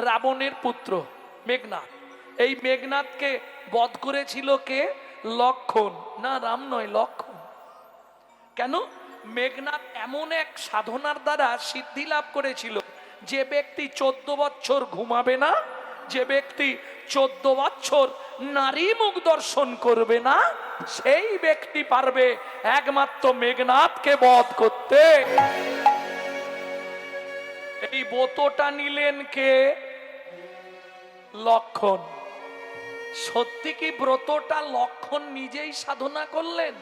রাবণের পুত্র মেঘনাদ। এই মেঘনাদকে বধ করেছিল কে? লক্ষণ। না, রাম নয়, লক্ষণ। কেন? মেঘনাদ এমন এক সাধনার দ্বারা সিদ্ধি লাভ করেছিল, যে ব্যক্তি 14 বছর ঘুমাবে না, যে ব্যক্তি 14 বছর নারী মুখ দর্শন করবে না, সেই ব্যক্তি পারবে একমাত্র মেঘনাদকে বধ করতে। এই ব্রতটা নিলেন কে? লক্ষণ। সত্যি কি ব্রতটা লক্ষণ নিজেই সাধনা করলেন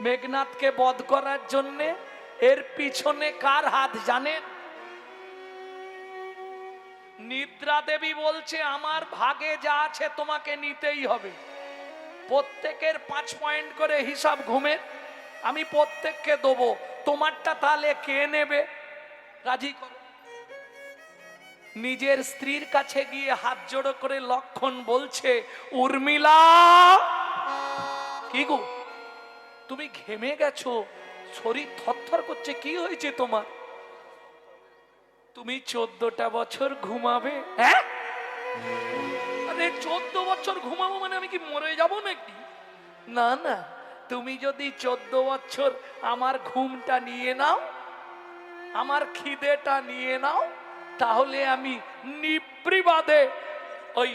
মেঘনাদকে বধ করার জন্য? এর পিছনে কার হাত জানেন? নিদ্রা দেবী বলছে, আমার ভাগে যা আছে তোমাকে নিতেই হবে। প্রত্যেকের 5 পয়েন্ট করে হিসাব ঘুমের, আমি প্রত্যেককে দেবো, তোমারটা তাহলে কে নেবে? রাজি করো। নিজের স্ত্রীর কাছে গিয়ে হাত জোড়ো করে লক্ষণ বলছে, উর্মিলা। কি গো, তুমি ঘেমে গেছো, শরীর থরথর করছে, কি হয়েছে তোমার? তুমি 14টা বছর ঘুমাবে? হ্যাঁ, আরে 14 বছর ঘুমাবো মানে আমি কি মরে যাব নাকি? না না, তুমি যদি 14 বছর আমার ঘুমটা নিয়ে নাও, আমার খিদেটা নিয়ে নাও, তাহলে আমি নির্বিবাদে ওই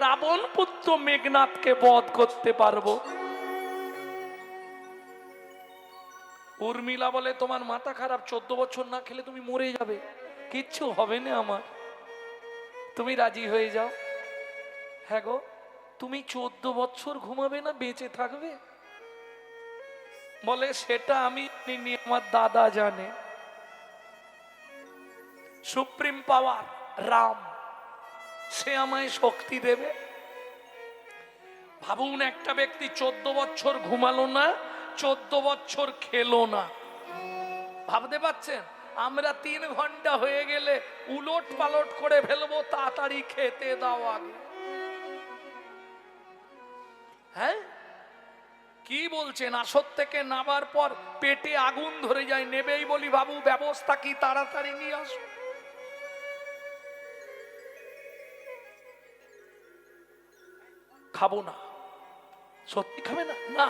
রাবণ পুত্র মেঘনাদকে বধ করতে পারবো। উর্মিলা বলে, তোমার মাথা খারাপ, 14 বছর না খেলে তুমি মরে যাবে, কিচ্ছু হবে না আমার, তুমি রাজি হয়ে যাও। হ্যাঁ গো, তুমি 14 বছর ঘুমাবে না, বেঁচে থাকবে? বলে, সেটা আমি জানি, আমার দাদা জানে। সুপ্রিম পাওয়ার রাম, সে আমায় শক্তি দেবে। ভাবুন, একটা ব্যক্তি 14 বছর ঘুমালো না, 14 বছর খেলো না। ভাবতে পারছেন? আমরা 3 ঘন্টা হয়ে গেলে উলট পালট করে ফেলবো, তাড়াতাড়ি খেতে দাও আগে। হ্যাঁ, কি বলছেন? আসর থেকে নামার পর পেটে আগুন ধরে যায়, নেবেই বলি, বাবু ব্যবস্থা কি, তাড়াতাড়ি নিয়ে আসো। খাবো না। সত্যি খাবে না? না।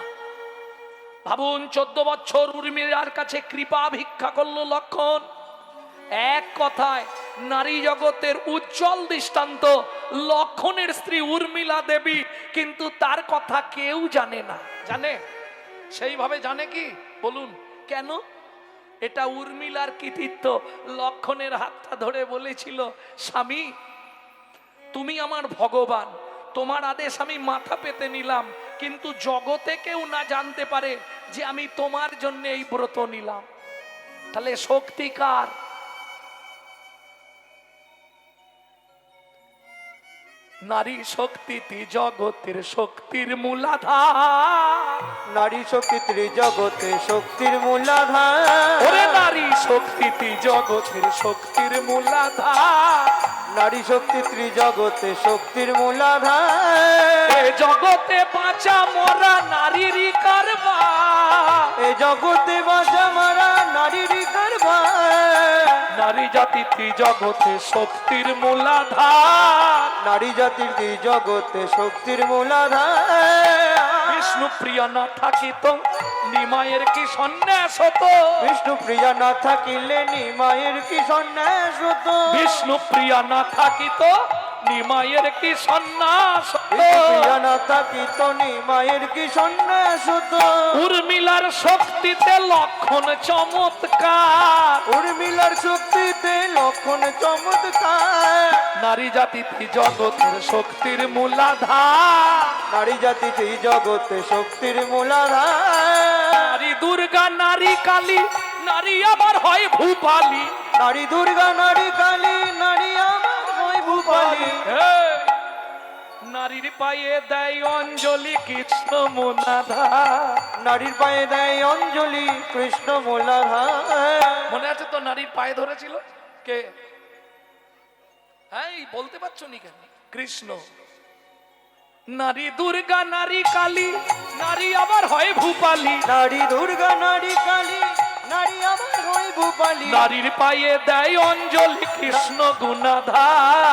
ভাবুন, 14 বছর উর্মিলার কাছে কৃপা ভিক্ষা করলো লক্ষণ। এক কথায় নারী জগতের উজ্জ্বল দৃষ্টান্ত লক্ষণের স্ত্রী উর্মিলা দেবী, কিন্তু তার কথা কেউ জানে না। জানে? সেইভাবে জানে কি বলুন? কেন? এটা উর্মিলার কৃতিত্ব। লক্ষণের হাতটা ধরে বলেছিল, স্বামী তুমি আমার ভগবান, তোমার আদেশ আমি মাথা পেতে নিলাম, কিন্তু জগতে কেউ না জানতে পারে যে আমি তোমার জন্য এই ব্রত নিলাম। তাহলে শক্তি কার? নারী শক্তি জগতের শক্তির মূলাধার। নারী শক্তি ত্রিজগতে শক্তির মূলাধার। ওরে নারী শক্তি জগতের শক্তির মূলাধার। নারী শক্তি ত্রিজগতে শক্তির মূলাধার। এ জগতে বাঁচা মরা নারীরই কারবার। এ জগতে বাঁচা মরা নারীরই কারবার। নারী জাতি ত্রিজগতে শক্তির মূলাধার। নারী জাতির ত্রিজগতে শক্তির মূলাধার। বিষ্ণু প্রিয়া না থাকিত নিমায়ের কি সন্ন্যাস হতো। বিষ্ণু প্রিয়া না থাকিলে নিমায়ের কি সন্ন্যাস হতো। বিষ্ণু প্রিয়া না থাকিত নিমায়ের কি সন্ন্যাস হতো। প্রিয়া না থাকিত নিমায়ের কি সন্ন্যাস হতো। উর্মিলার শক্তিতে লক্ষণ চমৎকার। উর্মিলার শক্তিতে লক্ষণ চমৎকার। নারী জাতি জগতের শক্তির মূলাধার। নারী জাতি জগতে শক্তির মূলাধার। নারী দুর্গা নারী কালী, নারী আবার হয় ভূপালী। নারী দুর্গা নারী কালী, নারী আমার হয় ভূপালী। নারীর পায়ে দেয় অঞ্জলি কৃষ্ণ মূলাধার। নারীর পায়ে দেয় অঞ্জলি কৃষ্ণ মূলাধার। মনে আছে তো নারীর পায়ে ধরেছিল কে? হ্যাঁ, বলতে পারছো নি কেন? কৃষ্ণ। নারী দুর্গা নারী কালী, নারী আবার হয় ভূপালী। নারী দুর্গা নারী কালী, নারী আবার হয় ভূপালী। নারীর পায়ে দেয় অঞ্জলি কৃষ্ণ গুণাধার।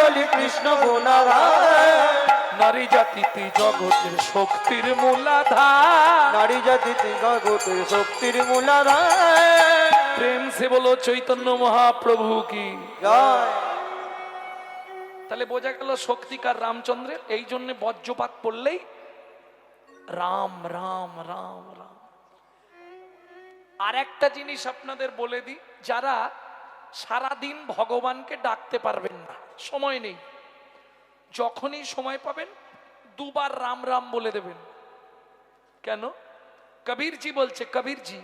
চলি কৃষ্ণ গুণাগান নারী জাতিতে জগতের শক্তির মূলাধার নারী জাতিতে জগতের শক্তির মূলাধার প্রেম সে বলো চৈতন্য মহাপ্রভু কি জয় তাহলে বোঝা গেল শক্তিকার রামচন্দ্রের এই জন্য বজ্রপাত পড়লেই রাম রাম রাম রাম। আর একটা জিনিস আপনাদের বলে দিই, যারা সারাদিন ভগবানকে ডাকতে পারবেন না, সময় নেই, যখনই সময় পাবেন দুবার রাম রাম বলে দেবেন। কেন? কবীরজি বলছে, কবীরজি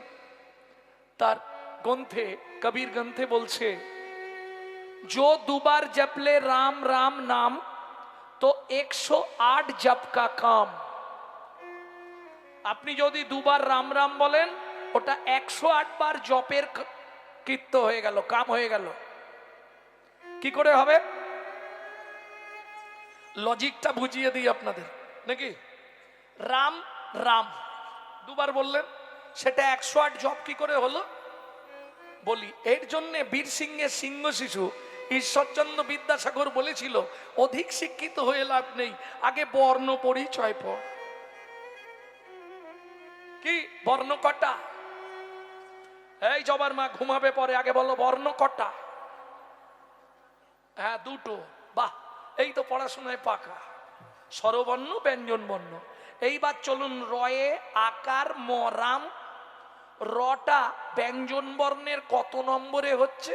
তার গ্রন্থে, কবীর গ্রন্থে বলছে, जो দুবার जपले राम राम नाम तो 108 जप का काम। আপনি যদি দুবার রাম রাম বলেন ওটা 108 বার জপের কীর্ত হয়ে গেল, কাম হয়ে গেল। কি করে হবে? লজিকটা বুঝিয়ে দিই আপনাদের নাকি। রাম রাম দুবার বললেন, সেটা 108 জপ কি করে হলো বলি। এর জন্য বীর সিংহের সিংহ শিশু ঈশ্বরচন্দ্র বিদ্যাসাগর বলেছিল, অধিক শিক্ষিত হয়ে লাভ নেই, আগে বর্ণ পরিচয় পড়। কি বর্ণ কটা? এই জবার মা ঘুমাবে পরে আগে বলো বর্ণ কটা? হ্যাঁ দুটো। বাহ, এই তো পড়াশোনায় পাকা। স্বরবর্ণ ব্যঞ্জন বর্ণ। এইবার চলুন রয়ে আকার মরাম, রটা ব্যঞ্জন বর্ণের কত নম্বরে হচ্ছে?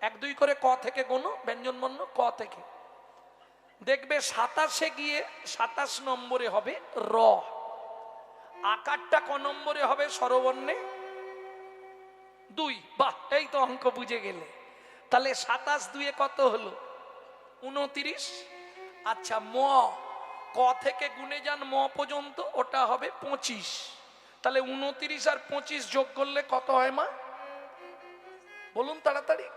1 2 করে ক থেকে গোনো ব্যঞ্জন বর্ণ ক থেকে, দেখবে 27-এ গিয়ে 27 নম্বরে হবে র। আকারটা ক নম্বরে হবে স্বরবর্ণে? 2। বাহ, এই তো অঙ্ক বুঝে গেলে। তাহলে 27 2 কত হলো? 29। আচ্ছা ম, ক থেকে গুণে যান ম পর্যন্ত, ওটা হবে 25। তাহলে 29 আর 25 যোগ করলে কত হয় মা? বলুন তাড়াতাড়ি।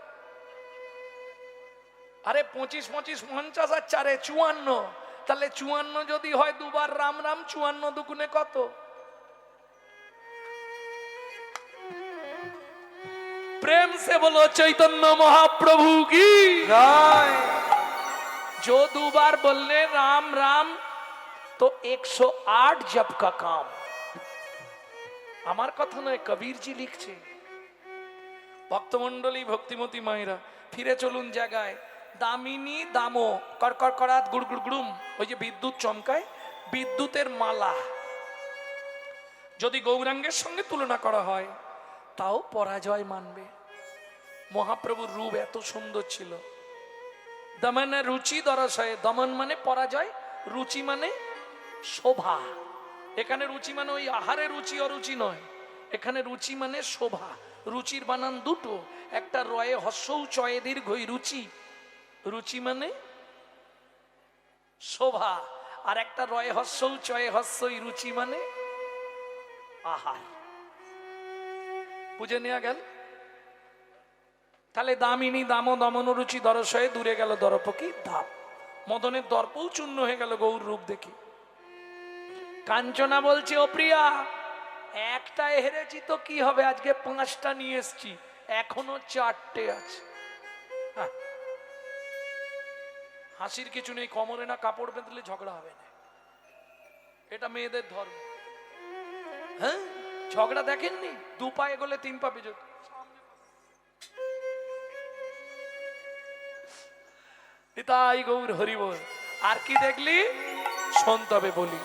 আরে 25 25 50 আর 4 54। তাহলে 54 যদি হয় দুবার রাম রাম, 54 দুগুণে কত? প্রেম সে বলো চৈতন্য মহাপ্রভু কি জয় जो দুবার বললে রাম রাম তো 108 जप का काम। আমার কথা নয়, কবীরজি লিখছে। ভক্তমন্ডলী ভক্তিমতী মায়েরা ফিরে চলুন জায়গায়। দামিনী দামো কড়কড় করাত গুড় গুড় গুড়ুম, ওই যে বিদ্যুৎ চমকায়, বিদ্যুতের মালা যদি গৌরাঙ্গের সঙ্গে তুলনা করা হয় তাও পরাজয় মানবে। মহাপ্রভুর রূপ এত সুন্দর ছিল। দমন রুচি দরসয়, দমন মানে পরাজয়, রুচি মানে শোভা। এখানে রুচি মানে ওই আহারে রুচি অরুচি নয়, এখানে রুচি মানে শোভা। রুচির বানান দুটো, একটা রয়ে হস্যৌ চয়ে দীর্ঘই রুচি, রুচি মানে শোভা, আর একটা রয়ে হস্যৌ চয়ে হস্যই রুচি মানে আহার। বুঝে নেওয়া গেল? তাহলে দামিনী দাম দমন রুচি দরসয়ে, দূরে গেল দর্প কি ধাপ, মদনের দর্পও চূর্ণ হয়ে গেল গৌর রূপ দেখি। কাঞ্চনা বলছে, ও প্রিয়া একটা হেরেছি তো কি হবে, আজকে 5টা নিয়ে এসছি, এখনো 4টে আছে। হাসির কিছু নেই, কোমরে না কাপড় বেঁধলে ঝগড়া হবে না, এটা মেয়েদের ধর্ম। হ্যাঁ ঝগড়া দেখেননি, 2 পা এগোলে 3 পা পিছু। তাই গৌর হরি বল। আর কি দেখলি শোন তবে বলি।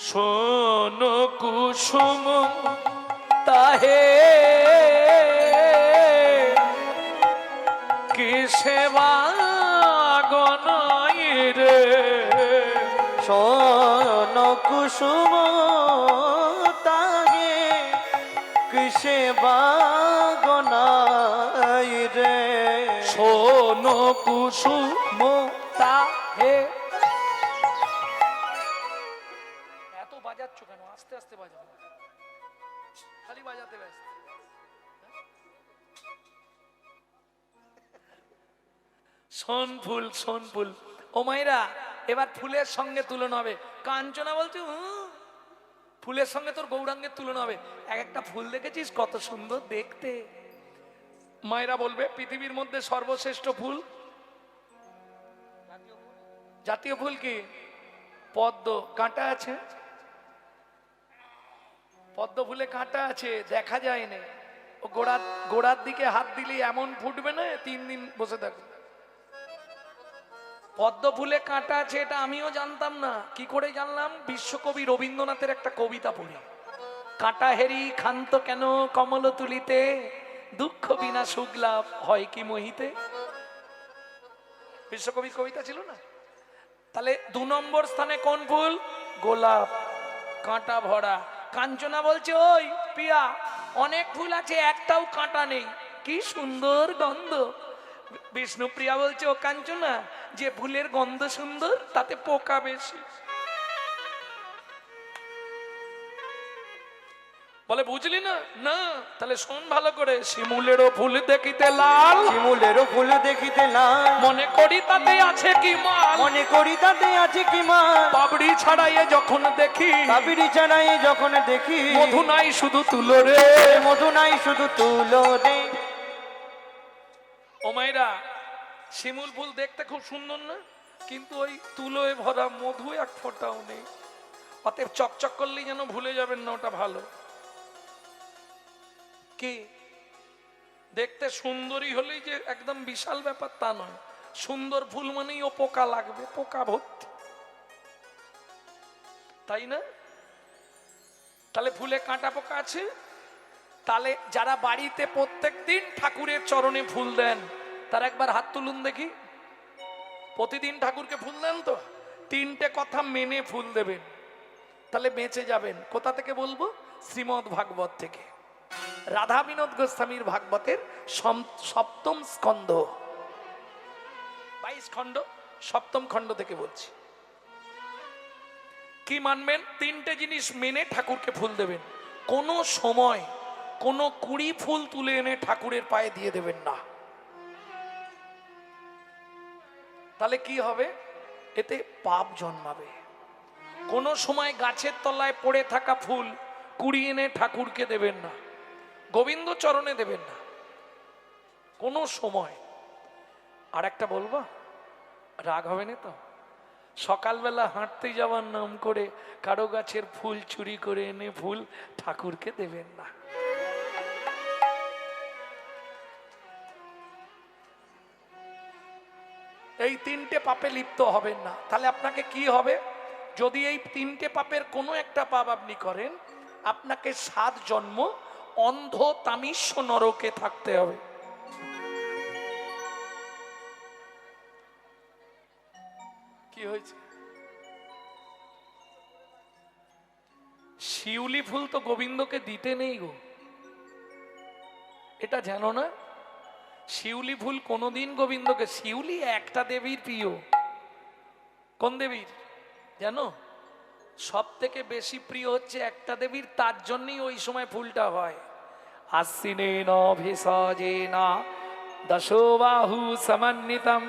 শোন কুসুম তাহে কি সেবা গনাই রে, শোন কুসুম তাহে কিসে বাগনাই রে, শোন কুসুম তাহে। এত বাজাচ্ছ কেন? আস্তে আস্তে বাজাও, খালি বাজাতে ব্যস্ত। শোন ফুল, শোন ফুল। ও মাইরা এবার ফুলের সঙ্গে তুলনা হবে। কাঞ্চনা বলছে ফুলের সঙ্গে তোর গৌরাঙ্গের তুলনা হবে। এক একটা ফুল দেখেছিস কত সুন্দর দেখতে। মায়েরা বলবে পৃথিবীর মধ্যে সর্বশ্রেষ্ঠ ফুল জাতীয় ফুল কি? পদ্ম। কাঁটা আছে? পদ্ম ফুলে কাঁটা আছে, দেখা যায় না। ও গোড়ার দিকে হাত দিলে এমন ফুটবে না, 3 দিন বসে থাকবে। পদ্ম ফুলে কাঁটা আছে এটা আমিও জানতাম না। কি করে জানলাম? বিশ্বকবি রবীন্দ্রনাথের একটা কবিতা পড়ে, কাঁটা হেরি ক্ষান্ত কেন কমল তুলিতে, দুঃখ বিনা সুখ লাভ হয় কি মোহিতে। বিশ্বকবির কবিতা ছিল না? তাহলে 2 নম্বর স্থানে কোন ফুল? গোলাপ, কাঁটা ভরা। কাঞ্চনা বলছে, ওই পিয়া, অনেক ফুল আছে একটাও কাঁটা নেই, কি সুন্দর গন্ধ। বিষ্ণুপ্রিয়া বলছে, ও কাঞ্চনা, যে ফুলের গন্ধ সুন্দর তাতে পোকা বেশি। বলে বুঝলি না? না, তাহলে শোন ভালো করে। শিমুলেরও ফুল দেখিতে লাল, শিমুলেরও ফুল দেখিতে লাল, মনে করি তাতে আছে কি মাল, মনে করি তাতে আছে কি মাল। পাবড়ি ছাড়াইয়ে যখন দেখি, পাপড়ি ছাড়াই যখন দেখি, মধু নাই শুধু তুলো রে। মধু নাই শুধু তুলো রে। ও মায়েরা, শিমুল ফুল দেখতে খুব সুন্দর না? কিন্তু ওই তুলোয় ভরা, মধু এক ফোঁটাও নেই। অতএব চকচক করলেই যেন ভুলে যাবেন না ওটা ভালো। কি দেখতে সুন্দরী হলেই যে একদম বিশাল ব্যাপার তা নয়। সুন্দর ফুল মানেই ও পোকা লাগবে, পোকা ভর্তি, তাই না? তাহলে ফুলে কাঁটা পোকা আছে। তাহলে যারা বাড়িতে প্রত্যেকদিন ঠাকুরের চরণে ফুল দেন, তার একবার হাত তুলুন দেখি। প্রতিদিন ঠাকুরকে ফুল দেন তো? 3টে কথা মেনে ফুল দেবেন, তাহলে বেঁচে যাবেন। কোথা থেকে বলবো? শ্রীমদ্ ভাগবত থেকে। রাধা বিনোদ গোস্বামীর ভাগবতের 7ম স্কন্ধ, 22 খণ্ড, 7ম খণ্ড থেকে বলছি। কি মানবেন? 3টে জিনিস মেনে ঠাকুরকে ফুল দেবেন। কোনো সময় কোনো কুড়ি ফুল তুলে এনে ঠাকুরের পায়ে দিয়ে দেবেন না। তাহলে কি হবে? এতে পাপ জন্মাবে। কোনো সময় গাছের তলায় পড়ে থাকা ফুল কুড়িয়ে এনে ঠাকুরকে দেবেন না, গোবিন্দ চরণে দেবেন না কোনো সময়। আর একটা বলবো, রাগ হবে না তো? সকালবেলা হাঁটতে যাওয়ার নাম করে কারো গাছের ফুল চুরি করে এনে ফুল ঠাকুরকে দেবেন না। এই 3টে পাপে লিপ্ত হবেন না। তাহলে আপনাকে কি হবে? যদি এই 3টে পাপের কোনো একটা পাপ আপনি করেন, আপনাকে 7 জন্ম অন্ধ তামিষ্য নরকে থাকতে হবে। কি হয়েছে? শিউলি ফুল তো গোবিন্দকে দিতে নেই গো, এটা জানো না? শিউলি ফুল কোনোদিন গোবিন্দকে, শিউলি একটা দেবীর প্রিয়। কোন দেবীর জানো? সব থেকে বেশি প্রিয় হচ্ছে একটা দেবীর, তার জন্যই ওই সময় ফুলটা হয়। আশ্বিনেন ভিষজেনা দশবাহু সমন্বিতম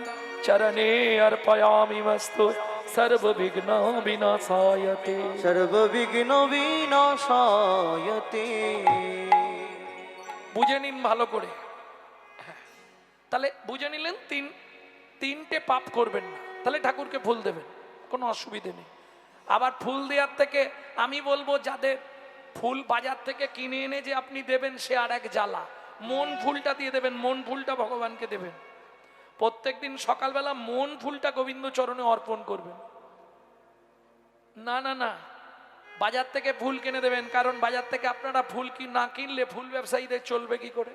চরণে অর্পয়ামি মস্তু সর্ববিঘ্ন বিনাশায়তে। সর্ববিঘ্ন বিনাশায়তে। বুঝে নিন ভালো করে। তাহলে বুঝে নিলেন 3টে পাপ করবেন না, তাহলে ঠাকুরকে ফুল দেবেন, কোনো অসুবিধে নেই। আবার ফুল দেওয়ার থেকে আমি বলবো, যাদের ফুল বাজার থেকে কিনে এনে যে আপনি দেবেন সে আর এক জ্বালা। মন ফুলটা দিয়ে দেবেন, মন ফুলটা ভগবানকে দেবেন। প্রত্যেকদিন সকালবেলা মন ফুলটা গোবিন্দ চরণে অর্পণ করবেন। না না না, বাজার থেকে ফুল কিনে দেবেন, কারণ বাজার থেকে আপনারা ফুল না কিনলে ফুল ব্যবসায়ীদের চলবে কি করে?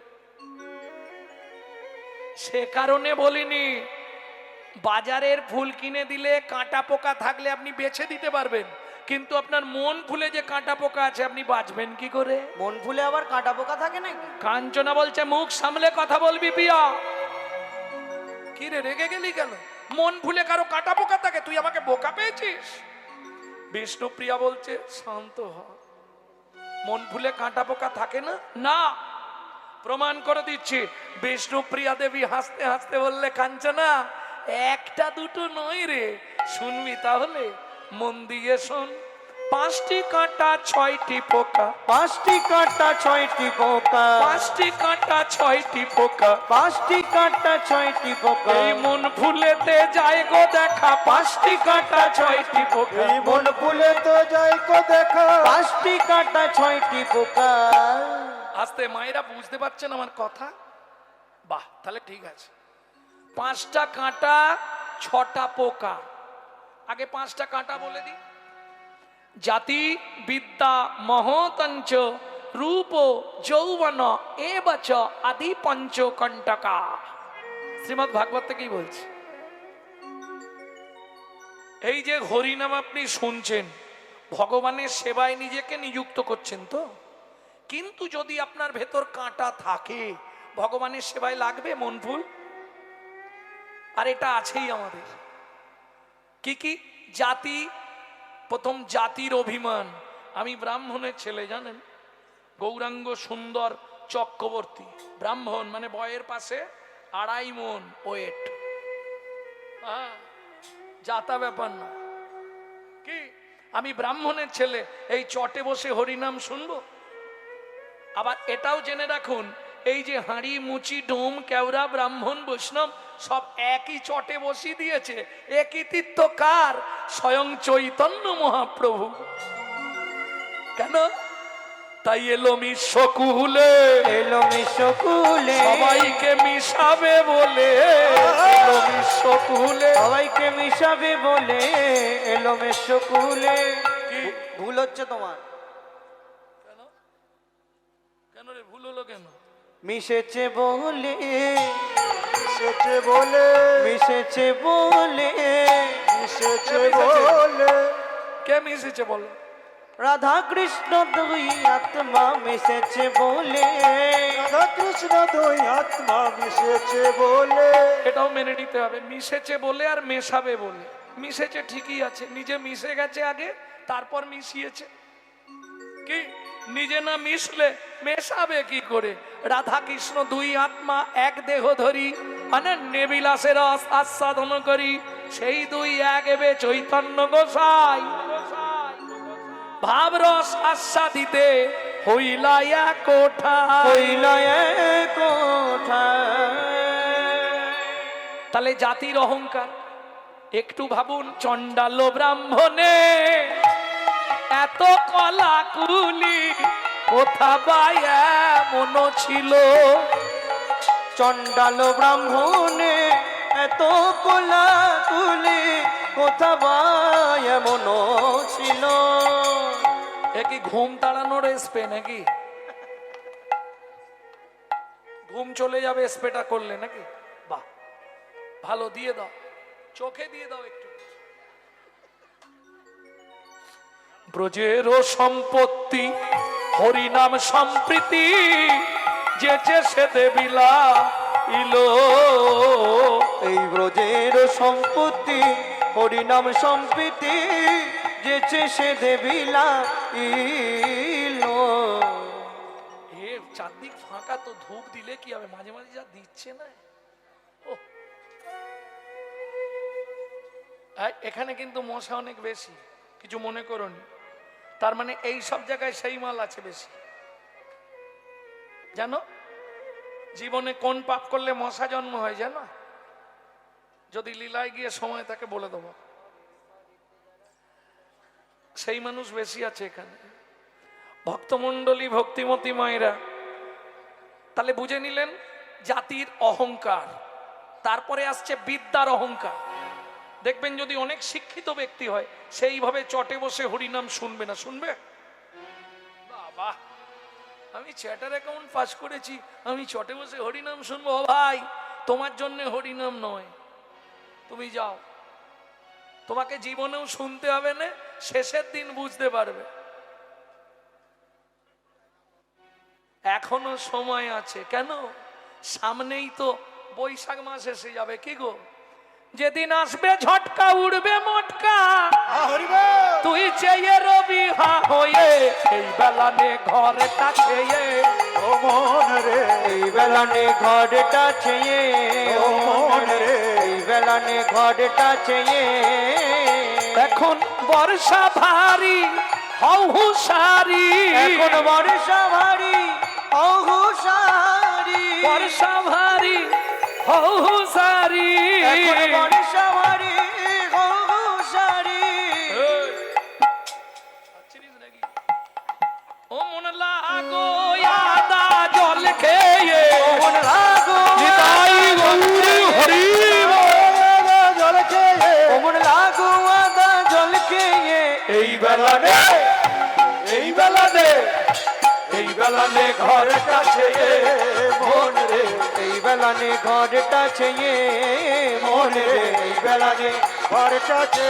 সে কারণে বলিনি। বাজারের ফুল কিনে দিলে কাঁটা পোকা থাকলে আপনি বেছে দিতে পারবেন, কিন্তু আপনার মন ফুলে যে কাঁটা পোকা আছে আপনি বাঁচবেন কি করে? মন ফুলে আবার কাঁটা পোকা থাকে নাকি? কাঞ্চনা বলছে, মুখ সামলে কথা বলবি পিয়া। কি রে, রেগে গেলি কেন? মন ফুলে কারো কাঁটা পোকা থাকে, তুই আমাকে বোকা পেয়েছিস? বিষ্ণুপ্রিয়া বলছে, শান্ত হ, মন ফুলে কাঁটা পোকা থাকে না। না, প্রমাণ করে দিচ্ছি। বিষ্ণুপ্রিয়া দেবী হাসতে হাসতে বললে, কাঞ্চনা একটা দুটো নয় রে, শুনবি তাহলে? মন দিয়ে শোন। পাঁচটি কাঁটা ছয়টি পোকা, পাঁচটি কাঁটা ছয়টি পোকা, পাঁচটি কাঁটা ছয়টি পোকা, পাঁচটি কাঁটা ছয়টি পোকা, এই মন ফুলেতে যায় গো দেখা, পাঁচটি কাঁটা ছয়টি পোকা। এই মন ফুলে তো যাই কো দেখা। পাঁচটি কাঁটা ছয়টি পোকা। আস্তে, মায়েরা বুঝতে পারছেন আমার কথা? বাহ, তাহলে ঠিক আছে। পাঁচটা কাঁটা ছটা পোকা। আগে পাঁচটা কাঁটা বলে দিই। জাতি বিদ্যা মহতঞ্চ রূপ যৌবন এবচ আদি পঞ্চকণ্টকা। শ্রীমদ্ ভাগবত থেকেই বলছি। এই যে হরিনাম আপনি শুনছেন, ভগবানের সেবায় নিজেকে নিযুক্ত করছেন তো, কিন্তু যদি আপনার ভেতর কাঁটা থাকে, ভগবানের সেবায় লাগবে মন ফুল? আর এটা আছেই আমাদের। কি কি? জাতি, প্রথম জাতির অভিমান। আমি ব্রাহ্মণের ছেলে, জানেন? গৌরাঙ্গ সুন্দর চক্রবর্তী ব্রাহ্মণ, মানে বয়ের পাশে 2.5 মণ ওয়েট। জাতা ব্যাপার না। কি আমি ব্রাহ্মণের ছেলে, এই চটে বসে হরিনাম শুনবো? আবার এটাও জেনে রাখুন, এই যে হাঁড়ি মুচি ডোম কেওড়া ব্রাহ্মণ বৈষ্ণব সব একই চটে বসিয়ে দিয়েছে। এ কৃতিত্ব কার? স্বয়ং চৈতন্য মহাপ্রভু। কেন? তাই এলো মিশকুলে, এলো মিশকুলে, সবাইকে মিশাবে বলে। এলো মিশকুলে, সবাইকে মিশাবে বলে এলো মিশকুলে। কি ভুল হচ্ছে তোমার। কেন? কেন রে, ভুল হলো কেন? মিশেছে বলে, মিশেছে বলে, মিশেছে বলে, মিশেছে বলে। কে মিশেছে বলো? রাধা কৃষ্ণ দুই আত্মা মিশেছে বলে। রাধা কৃষ্ণ দুই আত্মা মিশেছে বলে। এটাও মেনে নিতে হবে, মিশেছে বলে আর মেশাবে বলে। মিশেছে ঠিকই আছে, নিজে মিশে গেছে আগে, তারপর মিশিয়েছে। কি নিজে না মিশলে মেশাবে কি করে? রাধা কৃষ্ণ দুই আত্মা এক দেহ ধরি, মানে নেবিলাসের আস্বাদন করি, সেই দুই এক এবে চৈতন্য গোসাই। ভাবরস আস্বাদিতে হইলা এক কোঠা, হইল এক কোঠা। তাহলে জাতির অহংকার। একটু ভাবুন, চণ্ডাল ব্রাহ্মণে এত কলাকুলি কোথা বা এমন ছিল? চণ্ডাল ব্রাহ্মণে এত কোলাকুলি কোথা বা এমন ছিল? এ কি ঘুম তাড়ানোর স্প্রে নাকি? ঘুম চলে যাবে স্প্রেটা করলে নাকি? বাহ, ভালো, দিয়ে দাও, চোখে দিয়ে দাও একটু। ব্রজেরও সম্পত্তি হরিনাম সম্প্রীতি, যেচে সে দেবিলা ইলো। এই ব্রজের সম্পত্তি হরিনাম সম্প্রীতি, যেছে সে দেবিলা ইলো। এ চারদিক ফাঁকা, তো ধূপ দিলে কি হবে? মাঝে মাঝে যা দিচ্ছে না, ও এখানে কিন্তু মশা অনেক বেশি, কিছু মনে করুন। তার মানে এই সব জায়গায় সেই মাল আছে বেশি। জানো জীবনে কোন পাপ করলে মশা জন্ম হয় জানো? যদি লীলায় গিয়ে সময় তাকে বলে দেবো, সেই মানুষ বেশি আছে এখানে। ভক্তমণ্ডলী, ভক্তিমতী মায়েরা, তাহলে বুঝে নিলেন জাতির অহংকার। তারপরে আসছে বিদ্যার অহংকার। দেখবেন যদি অনেক শিক্ষিত ব্যক্তি হয়, সেইভাবে চটে বসে হরিনাম শুনবে না। শুনবে? বাবা, আমি চ্যাটার অ্যাকাউন্ট পাস করেছি, আমি চটে বসে হরিনাম শুনবো? ও ভাই, তোমার জন্য হরিনাম নয়। তুমি যাও, তোমাকে জীবনেও শুনতে হবে না, শেষের দিন বুঝতে পারবে। এখনো সময় আছে। কেন? সামনেই তো বৈশাখ মাস এসে যাবে। কি গো, যেদিন আসবে ঝটকা, উড়বে মটকা, তুই চেয়ে রবি হা হয়ে এই বেলানে ঘরটা ছেয়ে। ও মন রে, এই বেলানে ঘরটা ছেয়ে, ও মন রে, এই বেলানে ঘরটা ছেয়ে। এখন বর্ষা ভারী হও হুঁশারি এখন বর্ষা ভারী অহুশারি বর্ষা ভারী হও হুঁশারি এখন বর্ষা ভারী অহুশারি ও মন লাগো আদা জল খেয়ে মন লাগো নিতাই গৌর হরি জল খেয়ে মন লাগো আদা জল খেয়ে এই বেলা নে এই বেলা নে এই বেলা নে ঘর কাছে মন রে এই বেলা নে ঘরটা ছেয়ে মন রে এই বেলা নে ঘর কাছে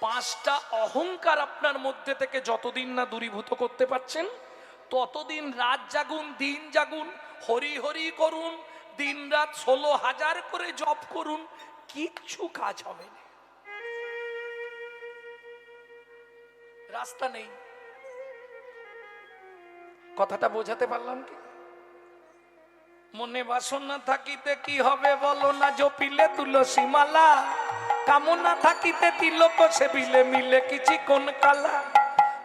পাঁচটা অহংকার আপনার মধ্যে থেকে যতদিন না দূরীভূত করতে পারছেন ততদিন রাত জাগুন দিন জাগুন হরি হরি করুন দিন রাত 16,000 করে জপ করুন কিচ্ছু কাজ হবে না রাস্তা নেই কথাটা বোঝাতে পারলাম কি মনে বাসনা থাকিতে কি হবে বলো না জপিলে তুলসী মালা কামনা থাকিতে তিলক সেবিলে মিলে কিছু কোন কালা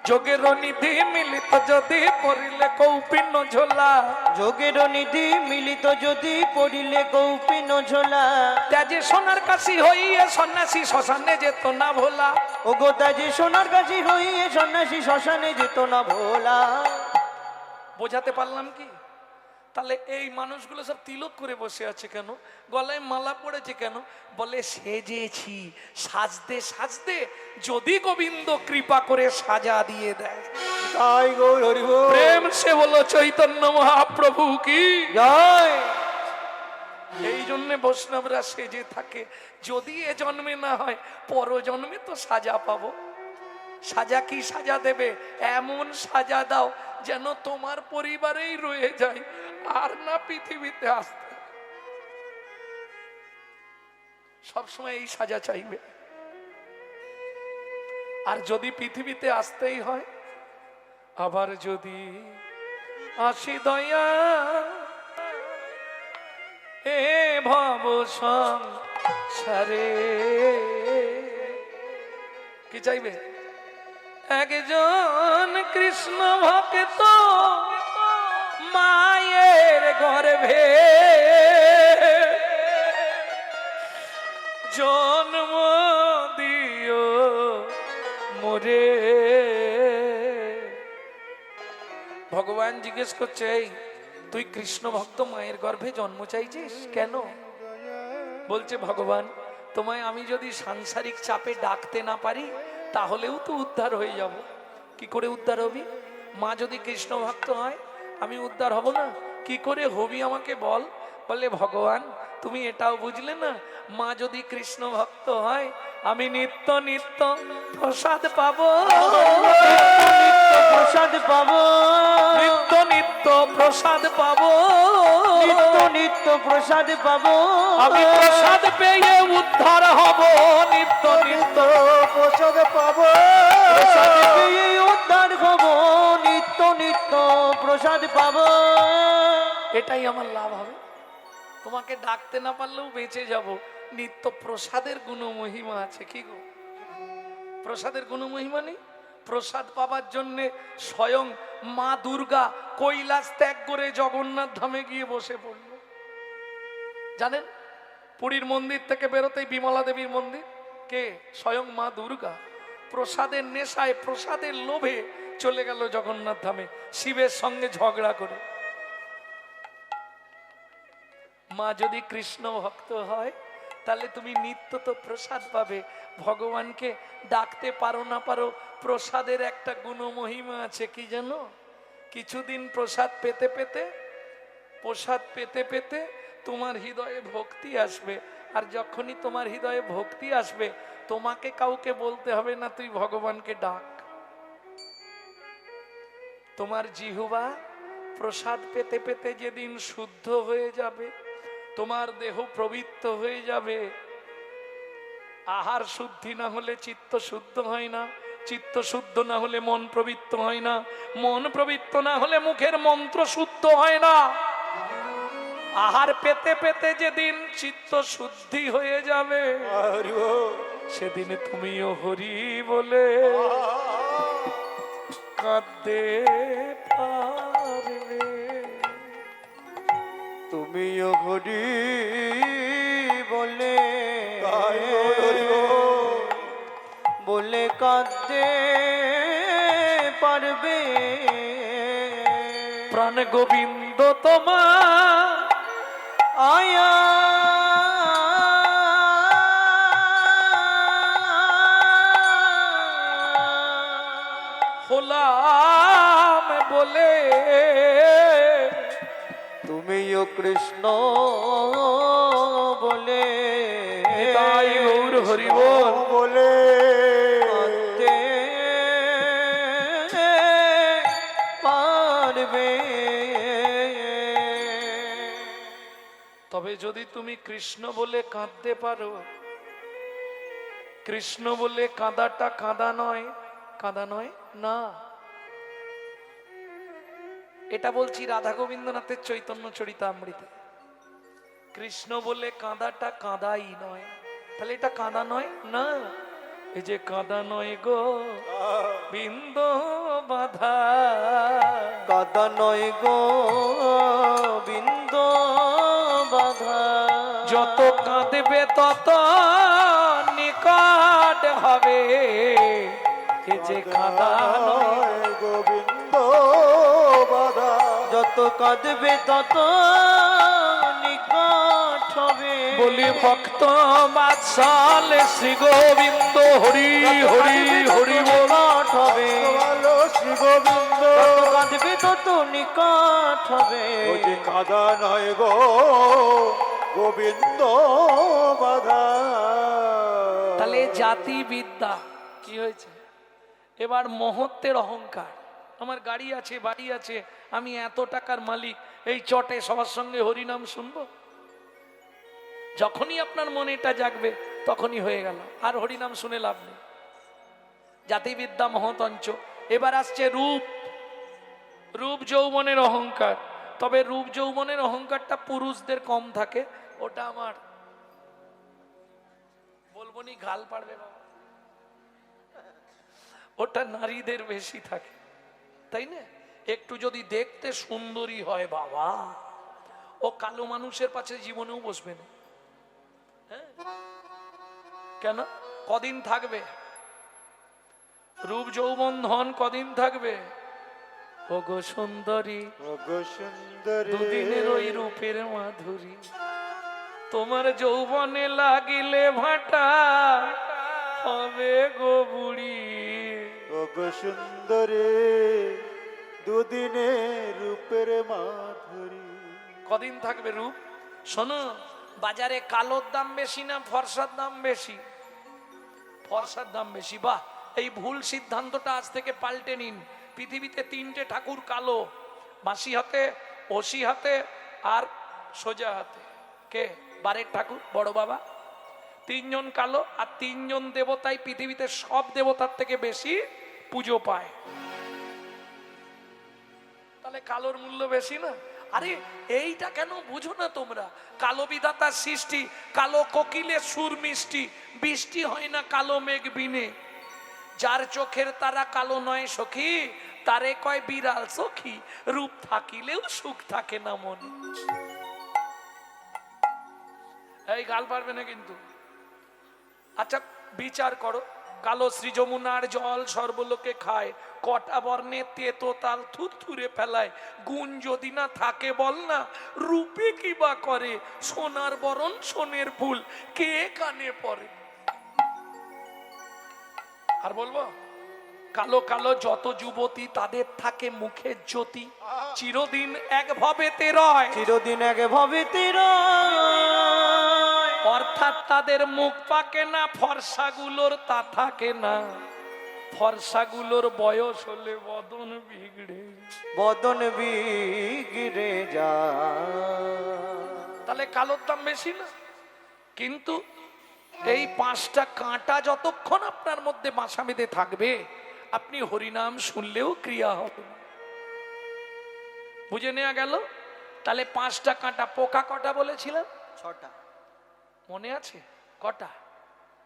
যোগের নিধি মিলিত যদি পড়িলে কৌপিন ঝোলা যোগের নিধি মিলিত যদি পড়িলে কৌপিন ঝোলা ত্যাজে সোনার কাশি হইয়ে সন্ন্যাসী শ্মশানে যেত না ভোলা ও গোদা যে সোনার কাছে হইয়ে সন্ন্যাসী শ্মশানে যেত না ভোলা বোঝাতে পারলাম কি তাহলে এই মানুষগুলো সব তিলক করে বসে আছে কেন গলায় মালা পড়েছে কেন বলে সেজেছি সাজতে সাজতে যদি গোবিন্দ কৃপা করে সাজা দিয়ে দেয় তাই গৌর হরি বল। প্রেম সে বলো চৈতন্য মহাপ্রভু কি জয় এই জন্য বৈষ্ণবরা সেজে থাকে যদি এ জন্মে না হয় পর জন্মে তো সাজা পাবো সাজা কি সাজা দেবে এমন সাজা দাও যেন তোমার পরিবারেই রয়ে যায় আর না পৃথিবীতে আসতে সবসময় এই সাজা চাইবে আর যদি পৃথিবীতে আসতেই হয় আবার যদি আসি দয়া এ ভব সংসারে কি চাইবে একজন কৃষ্ণ ভক্ত মায়ের গর্ভে জন্ম দিও মোরে ভগবান জিজ্ঞেস করছে এই তুই কৃষ্ণ ভক্ত মায়ের গর্ভে জন্ম চাইছিস কেন বলছে ভগবান তোমায় আমি যদি সাংসারিক চাপে ডাকতে না পারি তাহলেও তো উদ্ধার হয়ে যাব কি করে উদ্ধার হবি মা যদি কৃষ্ণ ভক্ত হয় আমি উদ্ধার হব না কি করে হবি আমাকে বল বলে ভগবান তুমি এটাও বুঝলে না মা যদি কৃষ্ণ ভক্ত হয় আমি নিত্য নিত্য প্রসাদ পাবো প্রসাদ পাবো নিত্য নিত্য প্রসাদ পাবো নিত্য নিত্য প্রসাদ পাবো আমি প্রসাদ পেয়ে উদ্ধার হব নিত্য নিত্য প্রসাদ পাবো প্রসাদ পেয়ে উদ্ধার হব নিত্য নিত্য প্রসাদ পাবো এটাই আমার লাভ হবে তোমাকে ডাকতে না পারলেও বেঁচে যাব নিত্য প্রসাদের গুণ মহিমা আছে কি গো প্রসাদের গুণ মহিমা নেই প্রসাদ পাবার জন্যে স্বয়ং মা দুর্গা কৈলাস ত্যাগ করে জগন্নাথ ধামে গিয়ে বসে পড়ল জানেন পুরীর মন্দির থেকে বেরোতেই বিমলা দেবীর মন্দির কে স্বয়ং মা দুর্গা প্রসাদের নেশায় প্রসাদের লোভে চলে গেল জগন্নাথ ধামে শিবের সঙ্গে ঝগড়া করে মা যদি কৃষ্ণ ভক্ত হয় তাহলে তুমি নিত্য তো প্রসাদ পাবে ভগবানকে ডাকতে পারো না পারো প্রসাদের একটা গুণ মহিমা আছে কি জানো কিছুদিন প্রসাদ পেতে পেতে তোমার হৃদয়ে ভক্তি আসবে আর যখনই তোমার হৃদয়ে ভক্তি আসবে তোমাকে কাউকে বলতে হবে না তুই ভগবানকে ডাক তোমার জিহ্বা প্রসাদ পেতে পেতে যেদিন শুদ্ধ হয়ে যাবে তোমার দেহ পবিত্র হয়ে যাবে আহার শুদ্ধি না হলে চিত্ত শুদ্ধ হয় না চিত্ত শুদ্ধ না হলে মন পবিত্র হয় না মন পবিত্র না হলে মুখের মন্ত্র শুদ্ধ হয় না আহার পেতে পেতে যেদিন চিত্ত শুদ্ধি হয়ে যাবে হরি বল। সেদিন তুমিও হরি বলে কাঁদতে পারবে। তুমিও হরি বলে বলে কাঁদতে পারবে। প্রাণ গোবিন্দ তোমার আয়া হলাম বলে তুমিও কৃষ্ণ বলে তাই গৌর হরি বল বলে কাঁদতে পারবে। তবে যদি তুমি কৃষ্ণ বলে কাঁদতে পারো, কৃষ্ণ বলে কাঁদাটা কাঁদা নয়, কাঁদা নয় না। এটা বলছি রাধা গোবিন্দনাথের চৈতন্য চরিতামৃতে। কৃষ্ণ বলে কাঁদাটা কাঁদাই নয়, তাহলে এটা কাঁদা নয় না। এই যে কাঁদা নয় গো বিন্দ বাধা, কাদা নয় গো বিন্দ বাধা। যত কাঁদবে তত নিকট হবে। এ যে কাঁদা নয় গোবিন্দ বাধা, যত কাঁদবে তত নিকট হবে। বলি ভক্ত বাৎসল শ্রী গোবিন্দ হরি হরি হরি বল। নিকট হবে ভালো শ্রী গোবিন্দ, যত কাঁদবে তত নিকট হবে। ওই যে কাদা নয় গো গোবিন্দ বাধা। তাহলে জাতি বিদ্যা কি হয়েছে? এবার মহত্বের অহংকার। আমার গাড়ি আছে, বাড়ি আছে, আমি এত টাকার মালিক, এই চটে সবার সঙ্গে হরিনাম শুনবো। যখনই আপনার মনে এটা জাগবে তখনই হয়ে গেল, আর হরিনাম শুনে লাভ নেই। জাতিবিদ্যা মহতঞ্চ। এবার আসছে রূপ, রূপ যৌবনের অহংকার। তবে রূপ যৌবনের অহংকারটা পুরুষদের কম থাকে, ওটা আমার বলবো নি, গাল পাড়বে বাবা। ওটা নারীদের বেশি থাকে, তাই না? একটু যদি দেখতে সুন্দরী হয় বাবা, ও কালো মানুষের পাশে জীবনেও বসবে না। হ্যাঁ, কেন? কদিন থাকবে? রূপ যৌবন ধন কদিন থাকবে? ওগো সুন্দরী, ওগো সুন্দরী, দুদিনের ওই রূপের মাধুরী, তোমার যৌবনে লাগিলে ভাটা হবে গো বুড়ি। ওগো সুন্দরী, দুদিনে রূপের মাধুরী। কদিন থাকবে রূপ? শোনো, বাজারে কালোর দাম বেশি না ফর্সার দাম বেশি? ফর্সার দাম বেশি। বাহ, এই ভুল সিদ্ধান্তটা আজ থেকে পাল্টে নিন। পৃথিবীতে তিনটে ঠাকুর কালো, বাঁশি হাতে, ওসি হাতে আর সোজা হাতে। কে? বারের ঠাকুর, বড় বাবা। তিনজন কালো, আর তিনজন দেবতাই পৃথিবীতে সব দেবতার থেকে বেশি পুজো পায়। তাহলে কালোর মূল্য বেশি না? আরে এইটা কেন বুঝো না তোমরা? কালো বিধাতার সৃষ্টি, কালো কোকিলের সুর মিষ্টি, বৃষ্টি হয় না কালো মেঘ বিনে। যার চোখের তারা কালো নয় সখী, তারে কয় বিড়াল সখী, রূপ থাকিলেও সুখ থাকে না মনে। এই গাল পারবে না কিন্তু। আচ্ছা বিচার করো, কালো শ্রী যমুনার জল সর্বলোকে খায়, কটা বর্ণে তেতো তাল থুরথুরে ফেলায়, গুণ যদি না থাকে বল না, রূপে কি বা করে, সোনার বরণ সোনের ফুল কে কানে পড়ে। আর বলবো, কালো কালো যত যুবতী তাদের থাকে মুখের জ্যোতি, চিরদিন এক ভবেতে রয়, চিরদিন এক ভবেতে রয়। অর্থাৎ তাদের মুখ পাকে না, ফর্সাগুলোর তা থাকে না। ফর্সাগুলোর বয়স হলে বদন বিগড়ে, বদন বিগড়ে যায়। তাহলে কালোর দাম বেশি না? কিন্তু এই 5টা কাঁটা যতক্ষণ আপনার মধ্যে বাসা বেঁধে থাকবে, আপনি হরিনাম শুনলেও ক্রিয়া হবে। বুঝে নেওয়া গেল? তাহলে 5টা কাঁটা। পোকা কটা বলেছিলাম? 6টা। মনে আছে? কটা?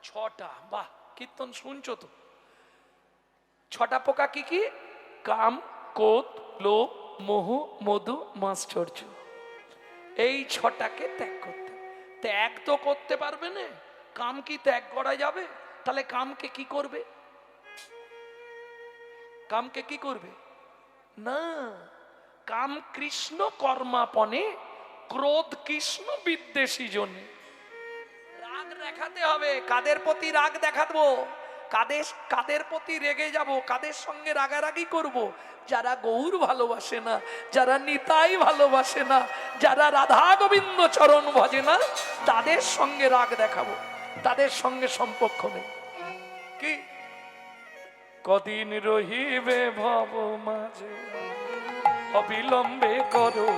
ছটা, বাহ কীর্তন শুনছো তো। ছটা পোকা কি কি? কাম, ক্রোধ, লোভ, মোহ, মধু, মাশ্চর্য। এই ছটাকে ত্যাগ করতে। ত্যাগ তো করতে পারবে না, কাম কি ত্যাগ করা যাবে? তাহলে কামকে কি করবে? কামকে কি করবে? না, কাম কৃষ্ণ কর্মাপনে, ক্রোধ কৃষ্ণ বিদ্বেষী জনে। রাগ দেখাতে হবে। কাদের প্রতি রাগ দেখাবো? কাদের প্রতি রেগে যাব? কাদের সঙ্গে রাগারাগি করব? যারা গৌর ভালোবাসে না, যারা নিতাই ভালোবাসে না, যারা রাধা গোবিন্দ চরণ ভজে না, তাদের সঙ্গে রাগ দেখাবো, তাদের সঙ্গে সম্পর্ক নেই। কি কদিন রহিবে ভব মাঝে, অবিলম্বে করো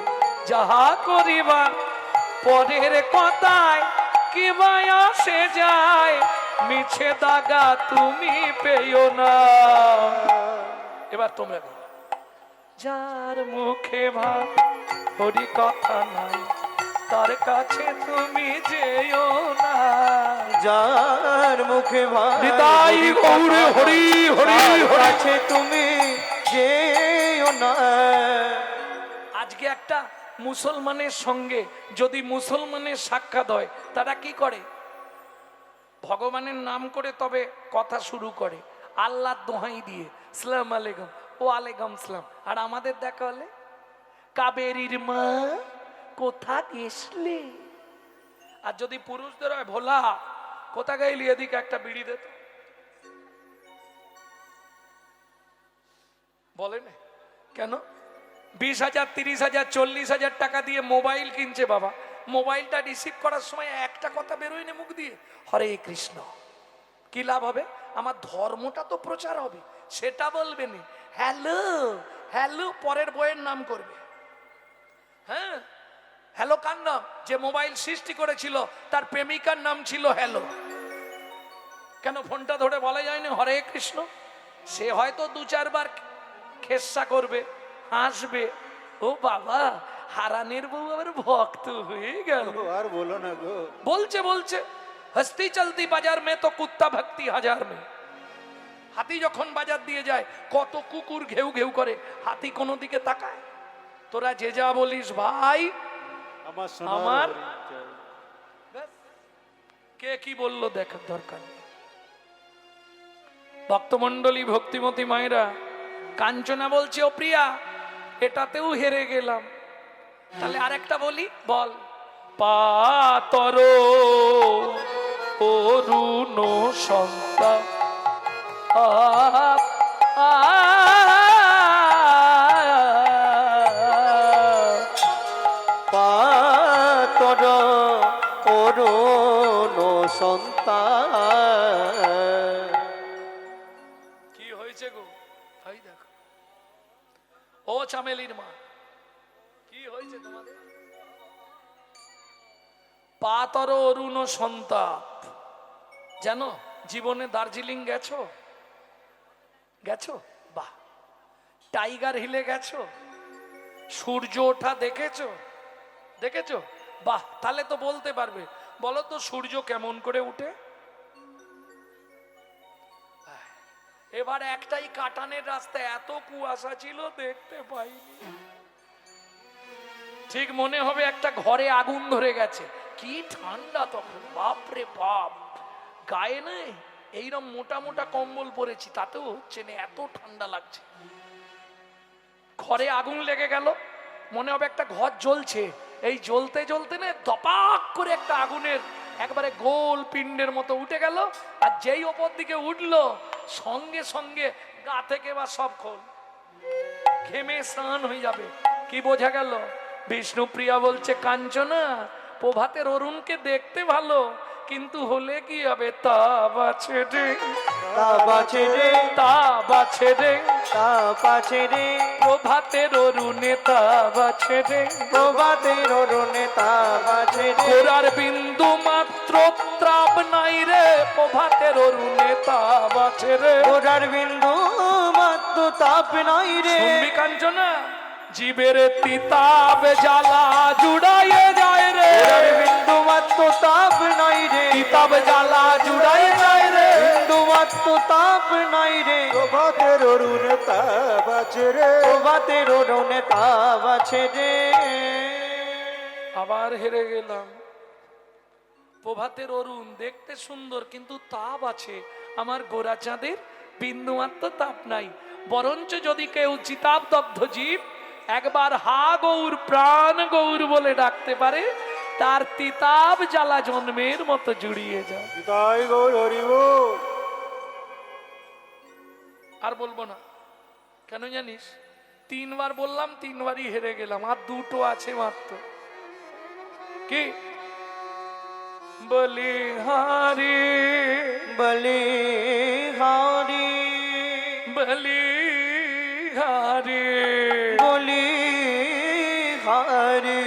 যাহা করিবার, পরের কথায় কি বায়াসে যায়, মিছে দাগা তুমি পেও না। এবার তোমরা বলো, যার মুখে ভাব হরি কথা নাই, তার কাছে তুমি যেও না। যার মুখে ভাই নিতাই গৌর হরি হরি হরি। কাছে তুমি যেও না। আজকে একটা মুসলমানের সঙ্গে যদি মুসলমানের সাক্ষাৎ হয়, তারা কি করে? ভগবানের নাম করে তবে কথা শুরু করে, আল্লাহর দোহাই দিয়ে, সালাম আলাইকুম, ও আলাইকুম সালাম। আর আমাদের দেখা হলে, কাবেরীর মা কোথা গেছলে? আর যদি পুরুষদের হয়, ভোলা কোথা গাইলি, এদিকে একটা বিড়ি দে তো। বলে না কেন? 20,000, 30,000, 40,000 টাকা দিয়ে মোবাইল কিনছে বাবা। মোবাইলটা রিসিভ করার সময় একটা কথা বেরোয় না মুখ দিয়ে, হরে কৃষ্ণ। কি লাভ হবে? আমার ধর্মটা তো প্রচার হবে, সেটা বলবে না। হ্যালো হ্যালো পরের বইয়ের নাম করবে। হ্যাঁ, হ্যালো কার নাম? যে মোবাইল সৃষ্টি করেছিল তার প্রেমিকার নাম ছিল হ্যালো। কেন ফোনটা ধরে বলা যায় না হরে কৃষ্ণ? সে হয়তো 2-4 বার খেসা করবে, হাসবে, ও বাবা হারানের বউ আবার ভক্ত হয়ে গেল। আর বলো না গো। বলছে বলছে হস্তি চলতি বাজার মে তো কুত্তা ভক্তি হাজার মে। হাতি যখন বাজার দিয়ে যায়, কত কুকুর ঘেউ ঘেউ করে, হাতি কোনো দিকে তাকায়? তোরা যে যা বলিস ভাই, আমার ব্যাস, কে কি বললো দেখার দরকার নেই। ভক্তমন্ডলী, ভক্তিমতী মায়েরা, কাঞ্চনা বলছে, ও প্রিয়া এটাতেও হেরে গেলাম, তাহলে আরেকটা বলি, বল। পাতর অরুণ সন্তা পাতর অরুণ সন্তান। কি হয়েছে গো? এই দেখো, ও চামেলির মা, কি হয়েছে তোমাদের? পাতর অরুণ সন্তাপ। জানো, জীবনে দার্জিলিং গেছো? গেছো? বাহ। টাইগার হিলে গেছো? সূর্য ওঠা দেখেছো? দেখেছো? বাহ, তাহলে তো বলতে পারবে। বলো তো সূর্য কেমন করে উঠে? এবার একটাই কাটানের রাস্তা, এত কুয়াশা ছিল দেখতে পাইনি। ঠিক মনে হবে একটা ঘরে আগুন ধরে গেছে, কি ঠান্ডা তখন, বাপরে বাপ। গায়ে নেই এইরকম মোটা মোটা কম্বল পরেছি, তাতেও হচ্ছে না, এত ঠান্ডা লাগছে। ঘরে আগুন লেগে গেল, মনে হবে একটা ঘর জ্বলছে। এই জ্বলতে জ্বলতে না দপাক করে একটা আগুনের একবারে গোল পিণ্ডের মতো উঠে গেল। আর যেই ওপর দিকে উঠলো, সঙ্গে সঙ্গে গা থেকে বা সব খোল, ঘেমে স্নান হয়ে যাবে। কি বোঝা গেল? বিষ্ণুপ্রিয়া বলছে, কাঞ্চনা প্রভাতের অরুণকে দেখতে ভালো, কিন্তু হলে কি হবে? তা বাছে রে, তা বাছে রে, তা বাছে রে, তা বাছে রে, প্রভাতের অরুণে তা বাছে রে, প্রভাতের অরুণে তা বাছে রে। গোরার বিন্দু মাত্র ত্রাপ নাই রে, প্রভাতের অরুণে তা বাছে রে। গোরার বিন্দু মাত্র তাপ নাই রে। শুনবি কাঞ্চনা, জীবের তিতাব জ্বালা জুড়াইয়ে যায় রে। গোরার বিন্দু মাত্র তাপ নাই রে। তিতা তিতাব জ্বালা জুড়াই যায় রে, হিন্দু মাত্র তাপ নাই রে, প্রভাতের অরুণ তাপ আছে রে, প্রভাতের অরুণে তাপ আছে রে। আবার হেরে গেলাম। প্রভাতের অরুণ দেখতে সুন্দর কিন্তু তাপ আছে, আমার গোরা চাঁদের বিন্দুমাত্র তাপ নাই। বরঞ্চ যদি কেউ চিতাব দগ্ধ জীব একবার হা গৌর প্রাণ গৌর বলে ডাকতে পারে, তার তিতাব জ্বালা জন্মের মতো জুড়িয়ে যায়। তাই গৌর হরি বল। আর বলবো না, কেন জানিস? 3 বার বললাম, 3 বারই হেরে গেলাম, আর 2টো আছে মাত্র। কি বলি হারি বলি হারি, বলি হারি। বলি হারি।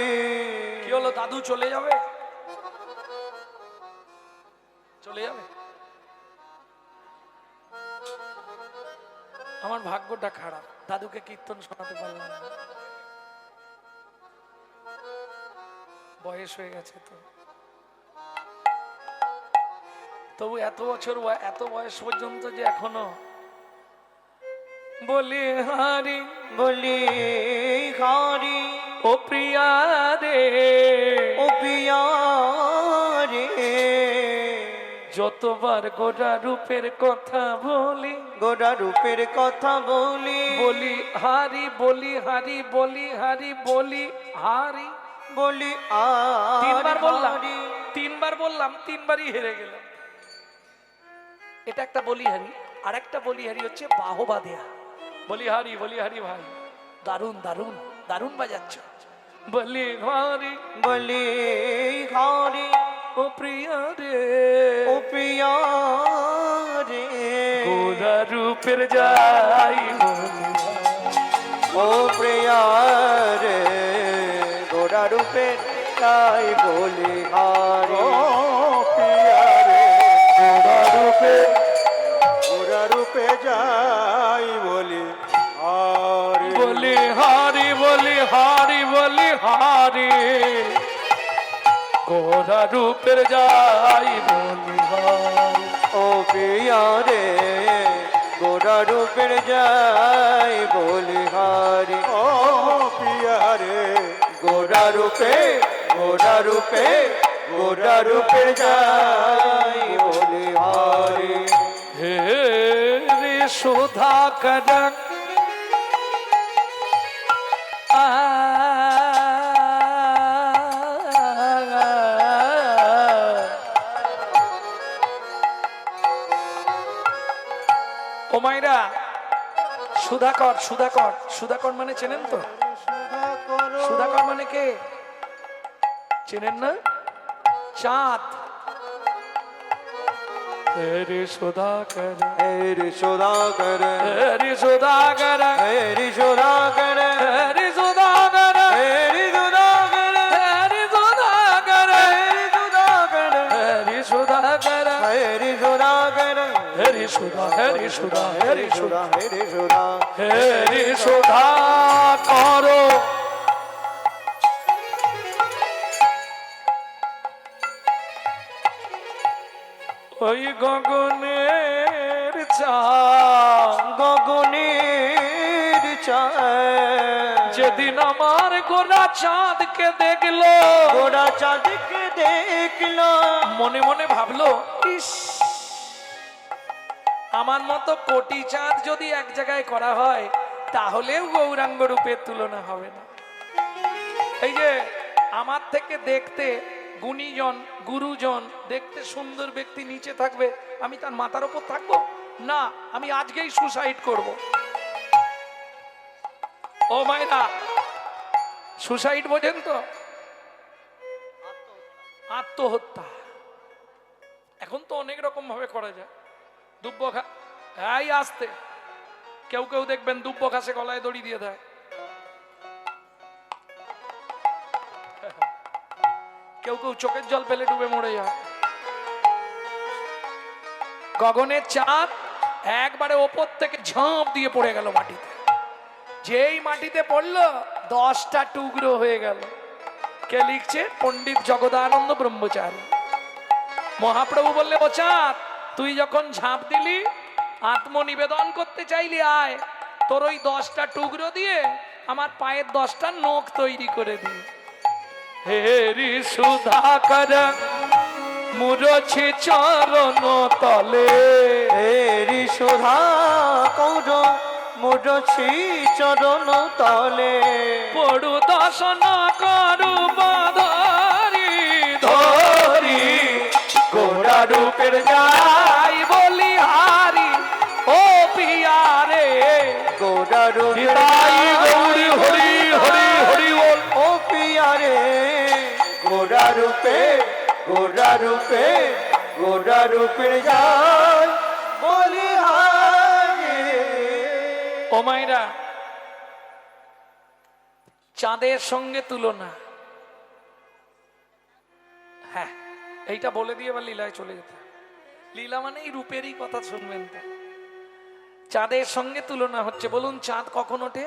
কি হলো দাদু, চলে যাবে? চলে যাবে? আমার ভাগ্যটা খারাপ, দাদুকে কীর্তন শোনাতে পারলাম না, বয়স হয়ে গেছে তো। তবু এত বছর এত বয়স পর্যন্ত যে এখনো বলি হারি বলি হারি, ও প্রিয়া রে, ও প্রিয়া রে। যতবার গোরা রূপের কথা বলি, গোরা রূপের কথা বলি, বলি হারি, বলি হারি, বলি হারি, বলি হারি। বলি 3 বার বললাম, হারি। 3 বার বললাম, 3 বারই হেরে গেলাম। এটা একটা বলিহারি। আর একটা বলিহারি হচ্ছে বাহবা দেয়া। বলিহারি, বলিহারি ভাই, দারুণ দারুণ দারুণ বাজাচ্ছ। বলি হারি, বলি হারি, ও প্রিয়া রে, ও প্রিয়া রে। গোরা রূপের যাই বলি, ও প্রিয়া রে, গোরা রূপের তাই বলি হারি। ও পিয়া রে, গোরা রূপে গোরা রূপে যাই বলি হরি। বলি হারি, বলি হারি, বলি হারি। গোরা রূপের যাই বলি হারি। ও প্রিয়া রে, গোরা রূপের যাই বলি হারি। ও পিয়া রে, গোরা রূপে, গোরা রূপে, গোরা রূপে যাই বলি হারি। হে রে সুধাকর ও মাইরা, সুধাকর সুধাকর সুধাকর মানে চেনেন তো? সুধাকর মানে কে চেনেন না? চাঁদ। রে সুধাকর, হেরি সুধাকর, রে সুধাকর, হেরি সুধাকর, রে সুধাকর, হেরি সুধাকর, রে সুধাকর, হেরি সুধাকর, রে সুধাকর, হেরি সুধাকর, হরি সুধা, হরি সুধা, হরি সুধা, হেরি সুধা, হরি সুধা করো। ওই গগনের চাঁদ, গগনের চাঁদ, যেদিন আমার গোরা চাঁদকে দেখলো, গোরা চাঁদকে দেখলো, মনে মনে ভাবলো, ইস, আমার মতো কোটি চাঁদ যদি এক জায়গায় করা হয় তাহলেও গৌরাঙ্গ রূপের তুলনা হবে না। এই যে আমার থেকে দেখতে গুণীজন, গুরুজন, দেখতে সুন্দর ব্যক্তি নিচে থাকবে, আমি তার মাথার উপর থাকবো না, আমি আজকেই সুসাইড করব। ও মায়েরা, সুসাইড বোঝেন তো? আত্মহত্যা। এখন তো অনেক রকম ভাবে করা যায়। দুব্ব এই আসতে, কেউ কেউ দেখবেন দুব্ব ঘাসে গলায় দড়ি দিয়ে দেয়, কেউ কেউ চোখের জল ফেলে ডুবে মরে যায়। গগনের চাঁদ একবারে ওপর থেকে ঝাঁপ দিয়ে পড়ে গেল মাটিতে। যেই মাটিতে পড়লো 10টা টুকরো হয়ে গেল। কে লিখছে? পণ্ডিত জগদানন্দ ব্রহ্মচারী। মহাপ্রভু বললে ও চাঁদ, তুই যখন ঝাঁপ দিলি আত্মনিবেদন করতে চাইলি, আয় তোর ওই 10টা টুকরো দিয়ে আমার পায়ের 10টা নখ তৈরি করে দি। হেরি সুধাকর মুরছি চরণ তলে, হেরি সুধা কৌর মুরছি চরণ তলে, পড়ু দর্শন করু বাধারি ধরি, গোড়া রূপের যাই বলি হারি ও পিয়ারে, গোরা নিতাই গৌরী হরি হরি হরি বল। ও পিয়ারে, গোরা রূপে গোরা রূপে গোরা রূপের যায় বলি হারে। ও মায়েরা, চাঁদের সঙ্গে তুলনা, হ্যাঁ এইটা বলে দিয়ে এবার লীলায় চলে যেতে। লীলা মানে এই রূপেরই কথা শুনবেন তো। চাঁদের সঙ্গে তুলনা হচ্ছে, বলুন চাঁদ কখন ওঠে?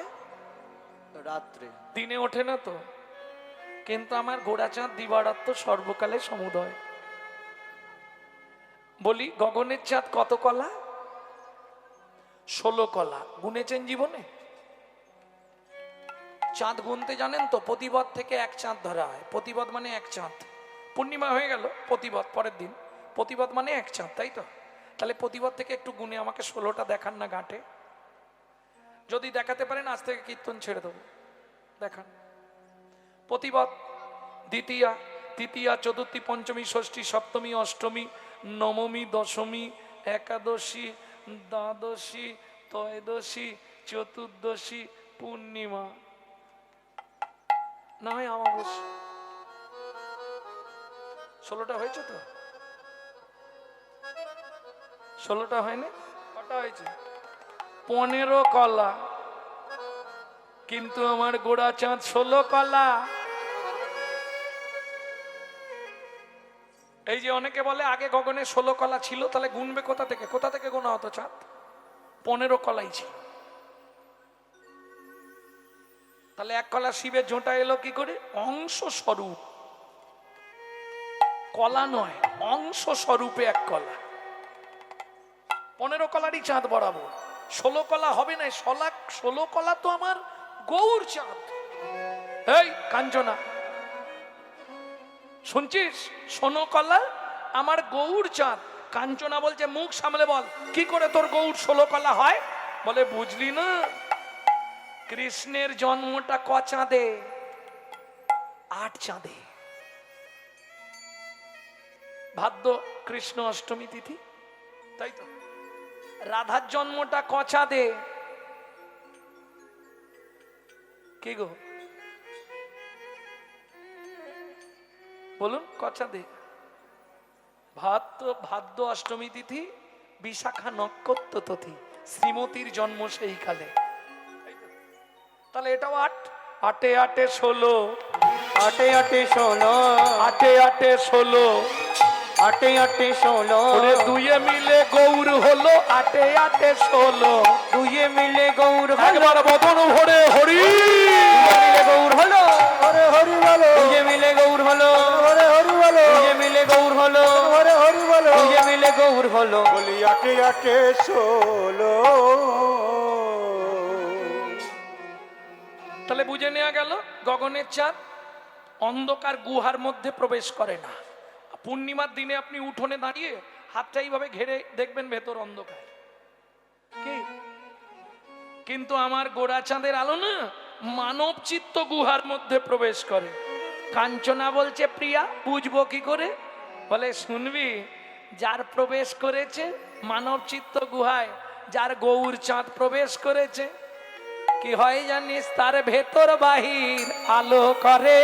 রাত্রে। দিনে ওঠে না তো, কিন্তু আমার গোড়া চাঁদ দিবারাত্র সর্বকালে সমুদয়। বলি গগনের চাঁদ কত কলা? 16 কলা। গুনেছেন জীবনে? চাঁদ গুনতে জানেন তো? প্রতিপদ থেকে এক চাঁদ ধরা হয়। প্রতিপদ মানে এক চাঁদ। পূর্ণিমা হয়ে গেল, প্রতিপদ পরের দিন, প্রতিপদ মানে এক চাঁদ, তাই তো? তাহলে প্রতিপদ থেকে একটু গুনে আমাকে 16টা দেখান না ঘাটে। যদি দেখাতে পারেন আজ থেকে কীর্তন ছেড়ে দেবো, দেখান। প্রতিপদ দ্বিতীয়া, তৃতীয়া, চতুর্থী, পঞ্চমী, ষষ্ঠী, সপ্তমী, অষ্টমী, নবমী, দশমী, একাদশী, দ্বাদশী, ত্রয়োদশী, চতুর্দশী, পূর্ণিমা, না হয় অমাবস্যা। 16টা হয়েছে তো? 16টা হয়নি? কটা হয়েছে? 15 কলা। কিন্তু আমার গোড়া চাঁদ 16 কলা। এই যে অনেকে বলে আগে গগনে 16 কলা ছিল, তাহলে গুনবে কোথা থেকে? কোথা থেকে গোনা হতো চাঁদ? 15 কলাই ছিল। তাহলে এক কলা শিবের ঝোঁটা এলো কি করে? অংশ স্বরূপ, কলা নয়, অংশ স্বরূপে এক কলা। 15 কলারই চাঁদ বরাবর। 16 কলা হবে না। 16 কলা তো আমার গৌর চাঁদ। এই কাঞ্চনা, শুনছিস? 16 কলা আমার গৌর চাঁদ। কাঞ্চনা বলছে, মুখ সামলে বল, কি করে তোর গৌর 16 কলা হয়? বলে বুঝলি না, কৃষ্ণের জন্মটা ক চাঁদে? 8 চাঁদে। ভাদ্র কৃষ্ণ অষ্টমী তিথি, তাই তো? রাধার জন্মটা ক চাঁদে? কি গো বলুন, ক চাঁদে? ভাদ্র অষ্টমী তিথি, বিশাখা নক্ষত্র তিথি, শ্রীমতীর জন্ম সেই কালে। তাহলে এটাও 8, 8 8 16, 8 8 16, 8 8 16, 8 8 16, দুয়ে মিলে গৌর হলো 8 8 16। দুয়ে মিলে গৌর হলো, একবার বদন ভরে হরি মিলে গৌর হলো, হরে হরি বলো, দুয়ে মিলে গৌর হলো, হরে হরি বলো, দুয়ে মিলে গৌর হলো, হরে হরি বলো, দুয়ে মিলে গৌর হলো। বলি 8 8 16। তাহলে বুঝে নেওয়া গেল গগনের চাঁদ অন্ধকার গুহার মধ্যে প্রবেশ করে না। পূর্ণিমার দিনে আপনি উঠোনে দাঁড়িয়ে হাতটা এইভাবে ঘেরে দেখবেন ভেতর অন্ধকার, কি? কিন্তু আমার গোড়া চাঁদের আলো না মানব চিত্ত গুহার মধ্যে প্রবেশ করে। কাঞ্চনা বলছে, প্রিয়া বুঝবো কি করে? বলে শুনবি, যার প্রবেশ করেছে মানব চিত্ত গুহায়, যার গৌর চাঁদ প্রবেশ করেছে, কি হয় জানিস? তার ভেতর বাহির আলো করে,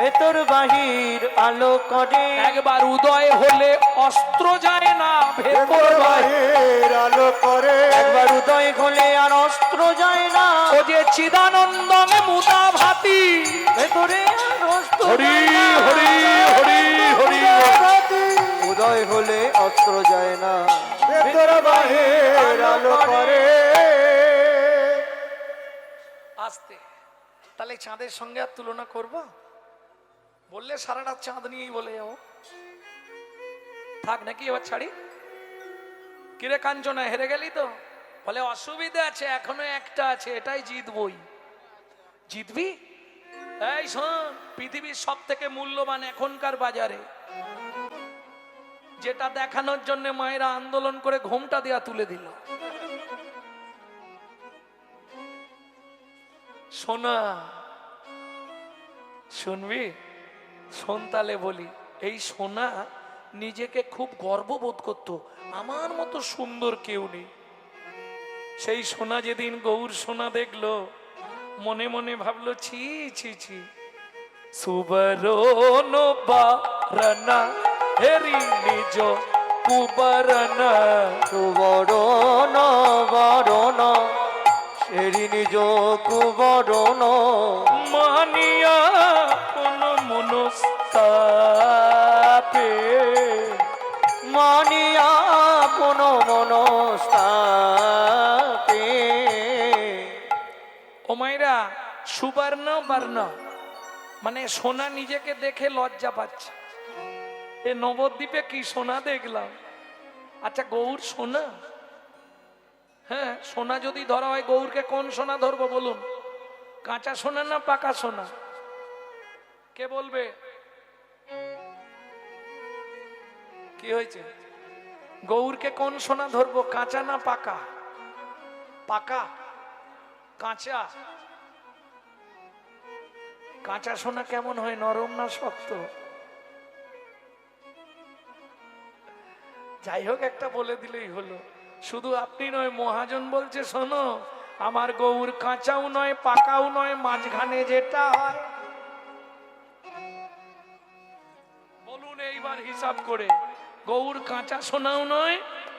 ভেতর বাহির আলো করে, একবার উদয় হলে অস্ত্র যায় না, ভেতর ভেতর বাহির। বাহির আলো করে, একবার উদয় হলে আর অস্ত্র যায় না, ও যে চিদানন্দমে মুদা ভাতি, ভেতরে আর অস্ত্র হরি যায় না, হরি হরি হরি। উদয় হলে অস্ত্র যায় না, ভেতর বাহির আলো করে। আসতে তাহলে চাঁদের সঙ্গে আর তুলনা করব? বললে সারা রাত চাঁদ নিয়েই বলে যাও। থাক নাকি এবার ছাড়ি? কিরে কাঞ্চনা, হেরে গেলি তো? বলে অসুবিধা আছে, এখনো একটা আছে, এটাই জিতবই। জিতবি? এই শোন, পৃথিবীর সব থেকে মূল্যবান এখনকার বাজারে যেটা দেখানোর জন্য মায়েরা আন্দোলন করে ঘোমটা দেয়া তুলে দিল, সোনা। শুনবি? শোন তালে বলি, এই সোনা নিজেকে খুব গর্ববোধ করত, আমার মতো সুন্দর কেউ নেই। সেই সোনা যেদিন গৌর সোনা দেখলো, মনে মনে ভাবলো, ছি ছি ছি, সুবরণ বারনা হেরি নিজ কুবরনা, সুবরণ বরণ সেরি নিজ কুবরণ, মানিয়া কোন মনস্তাপে, মানিয়া কোন মনস্তাপে। ও মাইরা, সুবর্ণ বর্ণ মানে সোনা নিজেকে দেখে লজ্জা পাচ্ছে। এ নবদ্বীপে কি সোনা দেখলাম। আচ্ছা গৌর সোনা? হ্যাঁ, সোনা যদি ধরা হয়, গৌরকে কোন সোনা ধরবো বলুন? কাঁচা সোনা না পাকা সোনা? কে বলবে? কি হয়েছে? গৌরকে কোন সোনা ধরবো, কাঁচা না পাকা? পাকা? কাঁচা? কাঁচা সোনা কেমন হয়, নরম না শক্ত? যাই হোক, একটা বলে দিলেই হলো। শুধু আপনি নয়, মহাজন বলছে, শোনো, আমার গৌর কাঁচাও নয় পাকাও নয়, মাঝখানে যেটা হয়। বলুন এইবার হিসাব করে, গৌর কাঁচা সোনাও নয়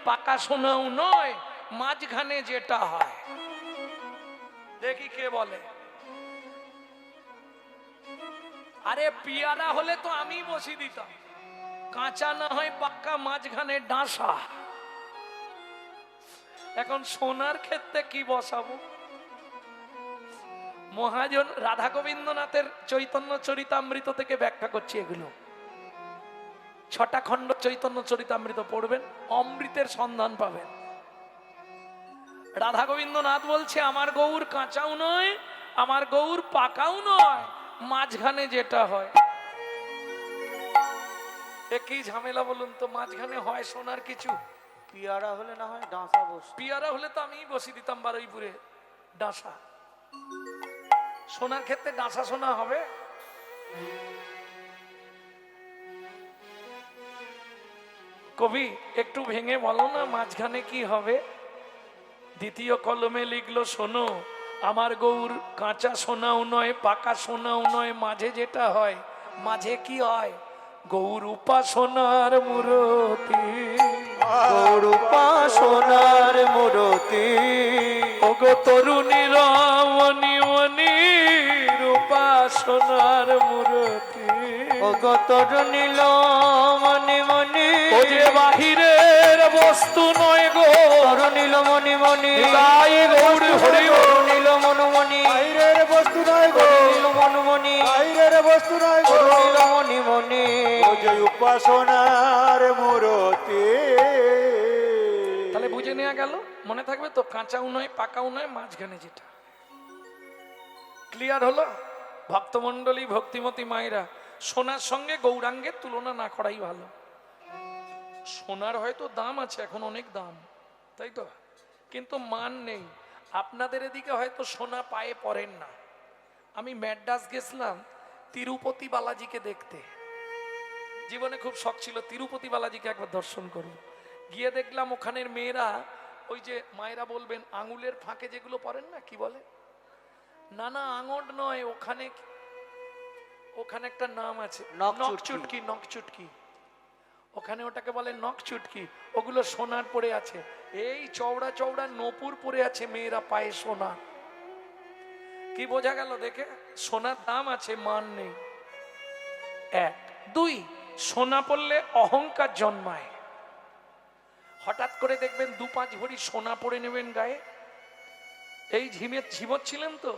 পাকা সোনাও নয়, মাঝখানে যেটা হয়। দেখি কে বলে। আরে পিয়ারা হলে তো আমি বসি দিতাম, কাঁচা না হয় পাকা, মাঝখানে ডাঁসা। এখন সোনার ক্ষেত্রে কি বসাবো? মহাজন রাধা গোবিন্দনাথের চৈতন্য চরিতামৃত থেকে ব্যাখ্যা করছি এগুলো। 6টা খণ্ড চৈতন্য চরিতামৃত পড়বেন, অমৃতের সন্ধান পাবেন। রাধা গোবিন্দনাথ বলছে, আমার গৌর কাঁচাও নয়, আমার গৌর পাকাও নয়, মাঝখানে যেটা হয়। এ কি ঝামেলা বলুন তো? মাঝখানে হয় সোনার কিছু? পিয়ারা হলে না হয় ডাঁসা বস। পিয়ারা হলে তো আমি বসি দিতাম বারুইপুরে ডাঁসা। সোনার ক্ষেত্রে ডাঁসা সোনা হবে? কবি একটু ভেঙে বলো না, মাঝখানে কি হবে? দ্বিতীয় কলমে লিখলো, শোনো, আমার গৌর কাঁচা সোনাও নয় পাকা সোনাও নয়, মাঝে যেটা হয়। মাঝে কি হয়? গৌর উপাসনার মূরতি, গৌর উপাসনার মূরতি, ওগো তরুণী রমণী মণি উপাসনার মূরতি, অগতর নীল মণি মণি, ও যে বাহিরের বস্তু নয় গো, তর নীল মণি মণি, তাই গৌর হরি তর নীল মনু মণি, বাইরের বস্তু নয় গো, নীল মনু মণি, বাইরের বস্তু নয় গো, তর নীল মণি মণি, ও যে উপাসনার মূরতি। তাহলে বুঝে নেওয়া গেল, মনে থাকবে তো? কাঁচাও নয় পাকাও নয়, মাঝখানে যেটা। ক্লিয়ার হলো? ভক্তমন্ডলী, ভক্তিমতী মায়েরা, সোনার সঙ্গে গৌরাঙ্গের তুলনা না করাই ভালো। সোনার হয়তো দাম আছে, এখন অনেক দাম, তাই তো, কিন্তু মান নেই। আপনাদের এদিকে হয়তো সোনা পায়ে পড়েন না। আমি ম্যাড্রাস গেছিলাম তিরুপতি বালাজিকে দেখতে। জীবনে খুব শখ ছিল তিরুপতি বালাজিকে একবার দর্শন করব। গিয়ে দেখলাম ওখানের মেয়েরা, ওই যে মায়েরা বলবেন আঙুলের ফাঁকে যেগুলো পরেন না, কি বলে? না না, আঙট নয়, ওখানে ওখানে একটা নাম আছে, নখ নখ চুটকি। চুটকি, নখ চুটকি, ওখানে ওটাকে বলে নখ চুটকি। ওগুলো সোনার পরে আছে, এই চওড়া চওড়া নপুর পরে আছে মেয়েরা পায়ে সোনা। কি বোঝা গেল দেখে? সোনার দাম আছে, মান নেই। 1 2, সোনা পড়লে অহংকার জন্মায়। হঠাৎ করে দেখবেন 2-5 ভরি সোনা পরে নেবেন গায়ে। এই ঝিমোচ্ছিলেন তো,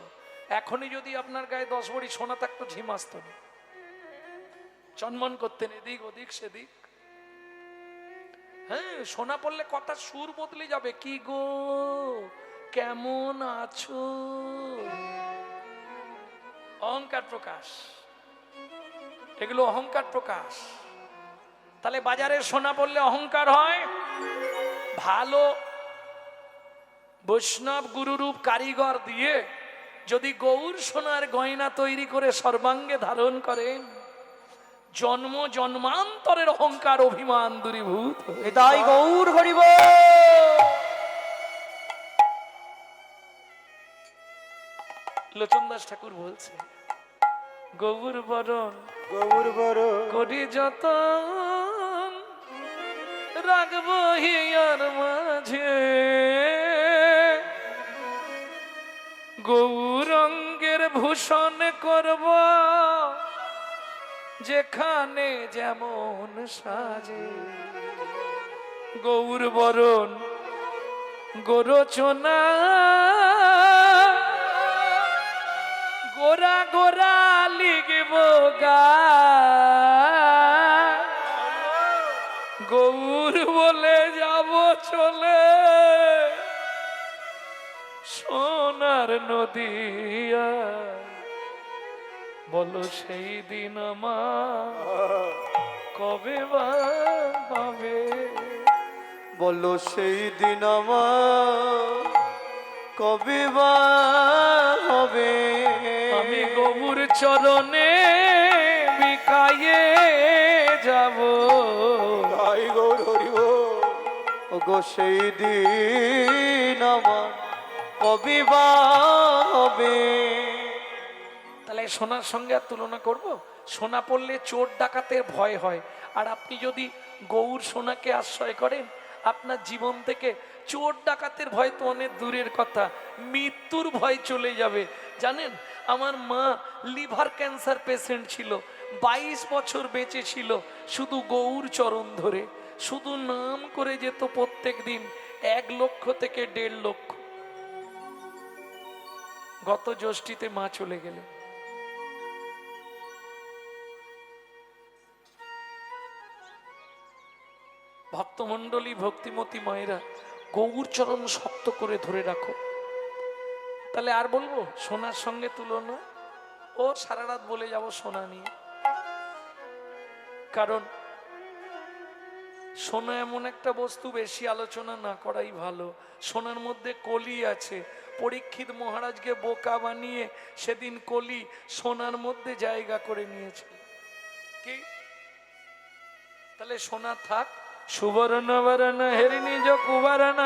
এখনই যদি আপনার গায়ে 10 ভরি সোনা থাকতো, ঝিম আসতো না, চনমন করতেন এদিক ওদিক সেদিক। হ্যাঁ, সোনা পড়লে কথা সুর বদলে যাবে। কি গো, কেমন আছো? অহংকার প্রকাশ, এগুলো অহংকার প্রকাশ। তাহলে বাজারে সোনা পড়লে অহংকার হয়। ভালো বৈষ্ণব গুরুরূপ কারিগর দিয়ে যদি গৌর সোনার গয়না তৈরি করে সর্বাঙ্গে ধারণ করেন, জন্ম জন্মান্তরের অহংকার অভিমান দূরীভূত হয়ে যায়। তাই গৌর হরিব। লোচন দাস ঠাকুর বলছে, গৌর বরণ গৌর বড় করি যতন, রাখবো হিয়ার মাঝে, গৌরঙ্গের ভূষণ করব যেখানে যেমন সাজে। গৌর বরণ গোরচনা, গোরা গোরা লিখব গা, গৌর বলে যাব চলে সোনার নদিয়া। বলো সেই দিন আমার কবে বা হবে? বলো সেই দিন আমার কবে বা হবে? আমি গৌর চরণে বিকায়ে যাব। তাই গৌর হরিব। ওগো সেই দিন আমার কবে বা হবে? তাহলে সোনার সঙ্গে আর তুলনা করব? সোনা পড়লে চোর ডাকাতের ভয় হয়, আর আপনি যদি গৌর সোনাকে আশ্রয় করেন, আপনার জীবন থেকে চোর ডাকাতের ভয় তো অনেক দূরের কথা, মৃত্যুর ভয় চলে যাবে। জানেন, আমার মা লিভার ক্যান্সার পেশেন্ট ছিল, 22 বছর বেঁচে ছিল শুধু গৌর চরণ ধরে, শুধু নাম করে যেত প্রত্যেক দিন, 1 লক্ষ থেকে 1.5 লক্ষ। গত জ্যৈষ্ঠীতে মা চলে গেলেন। ভক্তমণ্ডলী, ভক্তিমতী মায়েরা, গৌর চরণ শক্ত করে ধরে রাখো। তাহলে আর বলবো সোনার সঙ্গে তুলনা? ও সারা রাত বলে যাব সোনা নিয়ে, কারণ সোনা এমন একটা বস্তু বেশি আলোচনা না করাই ভালো। সোনার মধ্যে কলি আছে। পরীক্ষিত মহারাজকে বোকা বানিয়ে সেদিন কলি সোনার মধ্যে জায়গা করে নিয়েছে। কি? তাহলে সোনা থাক। সুবর্ণ বরণ হেরিনি যো কুবরণ,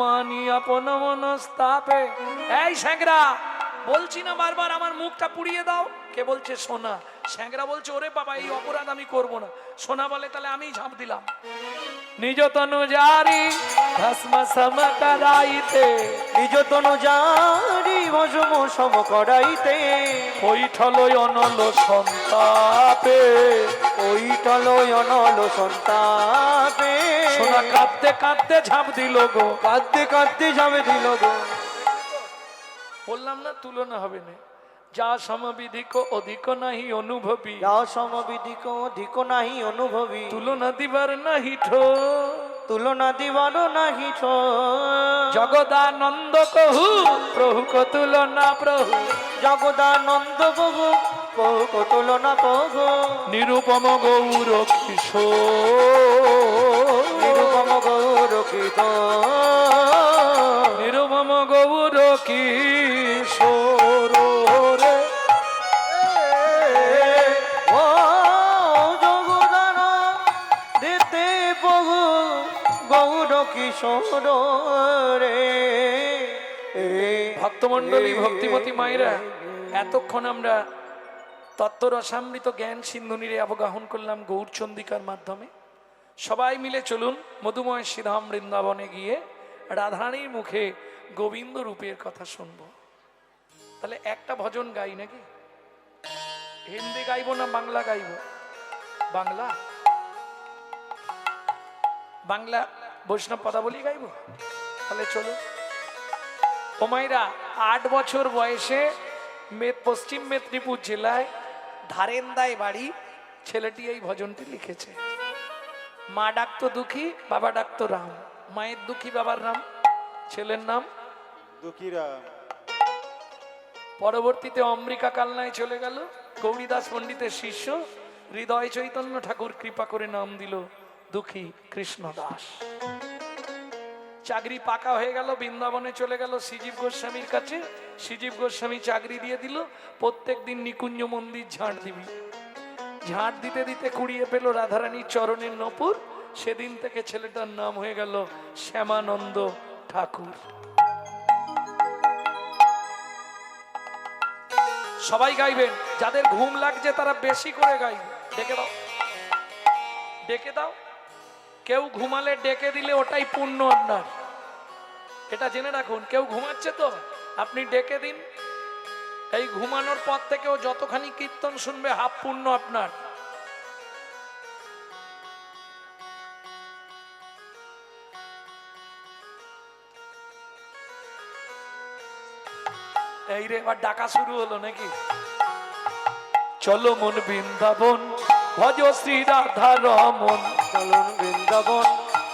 মানি আপন মনস্তাপে। এই স্যাংরা, বলছি না বারবার আমার মুখটা পুড়িয়ে দাও? কে বলছে? সোনা। স্যাংরা বলছে, ওরে বাবা, এই অপরাধ আমি করব না। সোনা বলে, তাহলে আমি ঝাঁপ দিলাম। নিজ তনু জারি ভস্ম সম করাইতে, নিজ তনু জারি ভস্ম সম করাইতে, ওইঠল অনল সন্তাপে, ওইটল অনল সন্তাপে। সোনা কাঁদতে কাঁদতে ঝাঁপ দিল গো, কাঁদতে কাঁদতে যাবে দিল গো। বললাম না তুলনা হবে না। যা সমবিধিক অধিক নাহি অনুভবী, যা সমবিধিক অধিক নাহি অনুভবী, তুলনা দিবার নাহি ঠো, তুলনা দিবার নাহি ঠো। জগদানন্দ কহু প্রভু কো তুলনা প্রভু, জগদানন্দ প্রভু প্রভু কো তুলনা প্রভু। নিরুপম গৌর কিশোর, নিরুপম গৌর কিশোর, নিরুপম গৌর কিশোর রে। ও জগদান দিতে প্রভু গৌর কিশোর রে। ভক্তমণ্ডলী, ভক্তিমতী মায়েরা, এতক্ষণ আমরা তত্ত্বরসামৃত জ্ঞান সিন্ধুনিরে অবগাহন করলাম গৌরচন্দিকার মাধ্যমে। সবাই মিলে চলুন মধুময় শ্রীধাম বৃন্দাবনে গিয়ে রাধারানীর মুখে গোবিন্দ রূপের কথা শুনবো। তাহলে একটা ভজন গাই নাকি? হিন্দি গাইবো না বাংলা গাইবো? বাংলা, বাংলা বৈষ্ণব পদাবলী গাইবো। তাহলে চলো। ও মায়েরা, 8 বছর বয়সে পশ্চিম মেদিনীপুর জেলায় ধারেন্দায় বাড়ি ছেলেটি এই ভজনটি লিখেছে। মা ডাকতো দুঃখী, বাবা ডাকতো রাম। মায়ের দুঃখী, বাবার রাম, ছেলের নাম দুঃখীরাম। পরবর্তীতে অম্বিকা কালনায় চলে গেল। গৌরীদাস পণ্ডিতের শিষ্য হৃদয় চৈতন্য ঠাকুর কৃপা করে নাম দিল দুঃখী কৃষ্ণ দাস। চাকরি পাকা হয়ে গেল, বৃন্দাবনে চলে গেল শ্রীজীব গোস্বামীর কাছে। শ্রীজীব গোস্বামী চাকরি দিয়ে দিল, প্রত্যেক দিন নিকুঞ্জ মন্দির ঝাঁট দিবি। ঝাঁট দিতে দিতে কুড়িয়ে পেল রাধারানীর চরণের নপুর। সেদিন থেকে ছেলেটার নাম হয়ে গেল শ্যামানন্দ ঠাকুর। সবাই গাইবেন, যাদের ঘুম লাগছে তারা বেশি করে গাইবে। ডেকে দাও, ডেকে দাও। কেউ ঘুমালে ডেকে দিলে ওটাই পুণ্য আপনার, এটা জেনে রাখুন। কেউ ঘুমাচ্ছে তো আপনি ডেকে দিন, এই ঘুমানোর পর থেকেও যতখানি কীর্তন শুনবে হাফ পুণ্য আপনার। এই রে, এবার ডাকা শুরু হলো নাকি? চলো মন বৃন্দাবন ভজ শ্রী রাধা রমন। চলুন বৃন্দাবন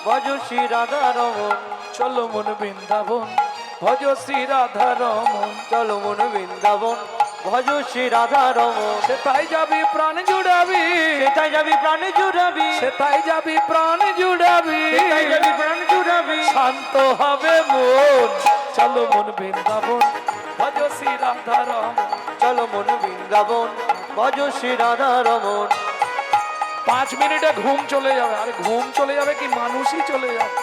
ভজ শ্রী রাধা রমন। চলো মন বৃন্দাবন ভজ শ্রী রাধা রমন। চলো মন বৃন্দাবন ভজ শ্রী রাধা রমন। সেটাই যাবি প্রাণ জুড়াবি, সেটাই যাবি প্রাণ জুড়াবি, সেটাই যাবি প্রাণ জুড়াবি, সেটাই যাবি প্রাণ জুড়াবি। শান্ত হবে মন। চলো মন বৃন্দাবন ভজ শ্রী রাধা রমন। চলো মন বৃন্দাবন ভজ শ্রী রাধা রমন। 5 মিনিটে ঘুম চলে যাবে। আরে ঘুম চলে যাবে কি, মানুষই চলে যাবে।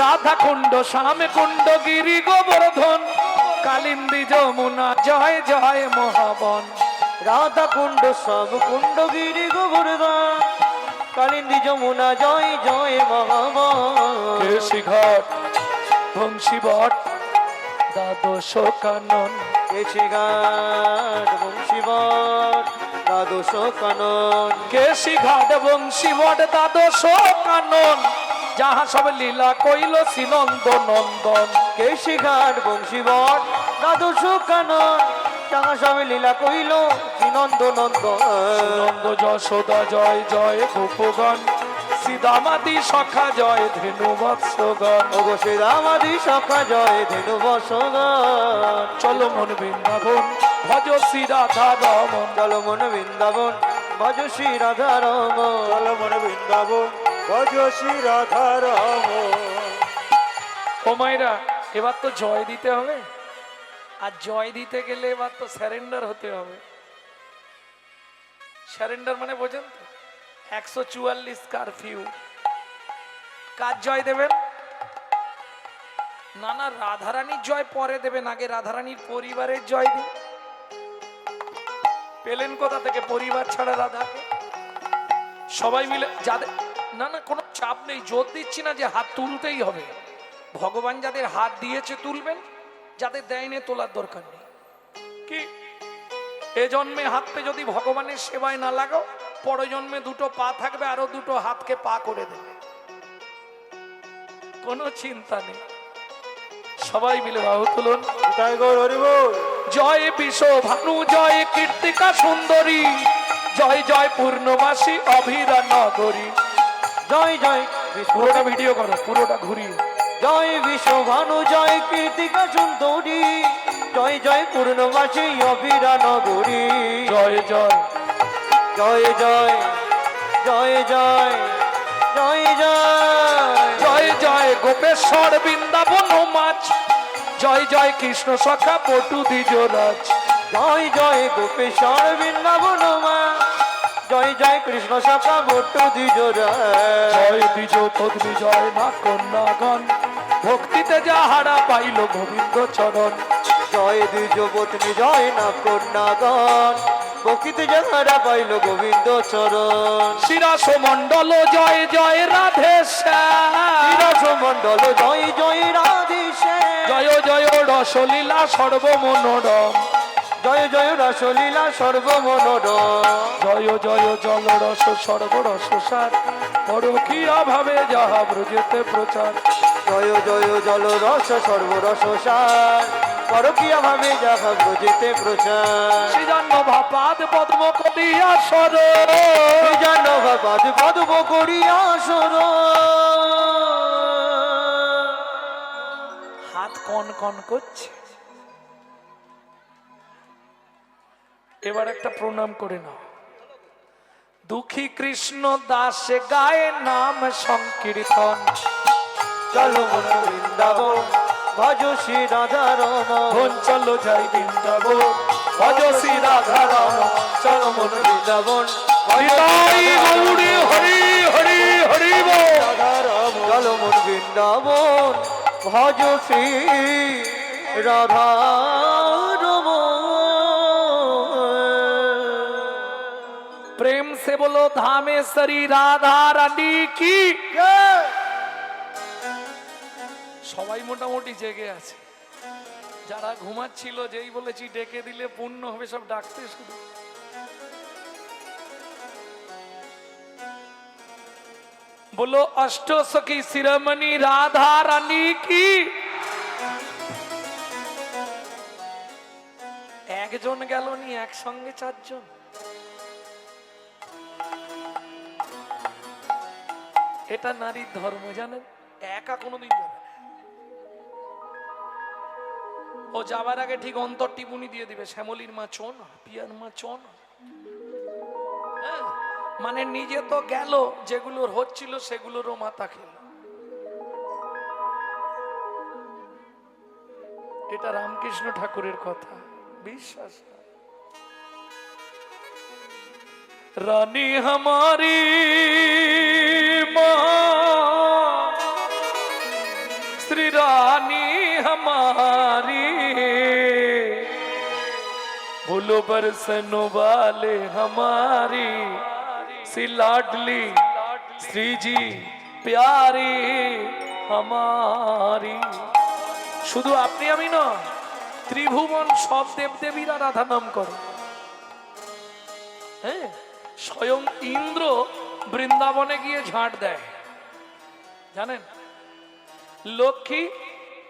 রাধা কুণ্ড, শ্যাম কুণ্ড, গিরি গোবর্ধন, কালিন্দী যমুনা, জয় জয় মহাবন। রাধা কুণ্ড, সব কুণ্ড, গিরি গোবর্ধন, কালিন্দী যমুনা, জয় জয় মহাবন। কেশি ঘাট, বংশী বট, দ্বাদশ কানন। কেশি ঘাট, বংশী বট, দ্বাদশ কানন। কেশি ঘাট, বংশী বট, দ্বাদশ কানন, যাহা সব লীলা কইল শ্রীনন্দ নন্দন। কেশি ঘাট, বংশী বট, দ্বাদশ কানন, যাহা সব লীলা কইল শ্রীনন্দ নন্দন। নন্দ যশোদা জয় জয় গোপগণ, শ্রীদামাদি সখা জয় ধেনু বৎসগণ। ওগো শ্রীরামাদি সখা জয় ধেনু বৎসগণ। চলো মন বৃন্দাবন ভজ শ্রী রাধা রমন। চলো মন বৃন্দাবন ভজ শ্রী রাধা রমন। চলো মন বৃন্দাবন ভজ শ্রী রাধা রমন। ও মায়েরা, এবার তো জয় দিতে হবে, আর জয় দিতে গেলে এবার তো স্যারেন্ডার হতে হবে। স্যারেন্ডার মানে বোঝেন তো? 144 কারফিউ। কার জয় দেবেন? না না, রাধারানীর জয় পরে দেবেন, আগে রাধারানীর পরিবারের জয় দিন। পেলেন কোথা থেকে পরিবার ছাড়া রাধাকে? সবাই মিলে যাদের, না না কোনো চাপ নেই, জোর দিচ্ছি না যে হাত তুলতেই হবে। ভগবান যাদের হাত দিয়েছে তুলবেন, যাদের দেয়নি তোলার দরকার নেই। কি এ জন্মে হাততে যদি ভগবানের সেবায় না লাগাও, পরজন্মে 2টো পা থাকবে, আরো 2টো হাতকে পা করে দেবে, কোনো চিন্তা নেই। সবাই মিলে বাহু তুলুন। তাই গৌর হরি বল। জয় বিষ ভানু, জয় কীর্তিকা সুন্দরী, জয় জয় পূর্ণবাসী অভিরা নগরী। জয় জয় পুরোটা ভিডিও করো, পুরোটা ঘুরিয়ে। জয় বিশ্বভানু, জয় কীর্তিকা সুন্দরী, জয় জয় পূর্ণবাসী অভিরা নগরী। জয় জয় জয় জয় জয় জয় জয় জয় জয় জয় গোপেশ্বর বৃন্দাবন মাছ, জয় জয় কৃষ্ণ সখা পটু দ্বিজরাজ। জয় জয় গোপেশ্বর বৃন্দাবন মা, জয় জয় কৃষ্ণ সখা বট্টু দ্বিজরা। জয় দ্বিজ পত্নী, জয় মা কন্যাগণ, ভক্তিতে যাহারা পাইল গোবিন্দ চরণ। জয় দ্বিজ পত্নী, জয় না কন্যাগণ, ভক্তিতে যাহারা পাইল গোবিন্দ চরণ। শিরাস মণ্ডল, জয় জয় রাধেশ্যাম। মন্ডল, জয় জয় রাধেশ্যাম। জয় জয় রসলীলা সর্বমনোরম। জয় জয় রসলীলা সর্বমনোরম। জয় জয় জলরস সর্বরস সার পরকীয়া ভাবে যাহা ব্রজেতে প্রচার। জয় জয় জল রস সর্বরস সার পরকীয়া ভাবে যাহা ব্রজেতে প্রচার। শ্রীজান্ন ভাপাদ পদ্ম করিয়া সর জানো বাদ পদ্ম করিয়া সর। হাত কন কন করছে। এবার একটা প্রণাম করে নাও। দুঃখী কৃষ্ণ দাস গায়ে নাম সংকীর্তন। চলো মন বৃন্দাবন ভজ শ্রী রাধা রমন। চলো যাই বৃন্দাবন ভজ শ্রী রাধা রমন। চলো মন বৃন্দাবন হরি গৌরী হরি হরি হরি বল। রাধা রমন। চলো মন বৃন্দাবন ভজ শ্রী রাধা রমন। प्रेम से बोलो धामेश्वरी राधा रानी की। সবাই মোটামুটি জেগে আছে। যারা ঘুমাচ্ছিল যেই বলেছি ডেকে দিলে পূর্ণ হবে সব ডাকতে শুধু। बोलो अष्ट सखी शिरोमणि राधा रानी की। একজন গেল নি একসঙ্গে চারজন। এটা নারীর ধর্ম জানেন, একা কোনোদিন যাবে না। ও যাবার আগে ঠিক অন্তর টিপুনি দিয়ে দিবে, শ্যামলীর মা চোন পিয়ার মা চোন। মানে নিজে তো গেল, যেগুলোর হচ্ছিল সেগুলোরও মাথা খেল। এটা রামকৃষ্ণ ঠাকুরের কথা, বিশ্বাস না। রানী हमारी श्री रानी हमारी बोलो बरसनो वाले हमारी सी लाडली श्री जी प्यारी हमारी। শুধু আপনি আমি না, ত্রিভুবন সব দেবদেবীরা রাধা নাম করে। হ্যাঁ, স্বয়ং ইন্দ্র বৃন্দাবনে গিয়ে ঝাঁট দেয় জানেন। লক্ষ্মী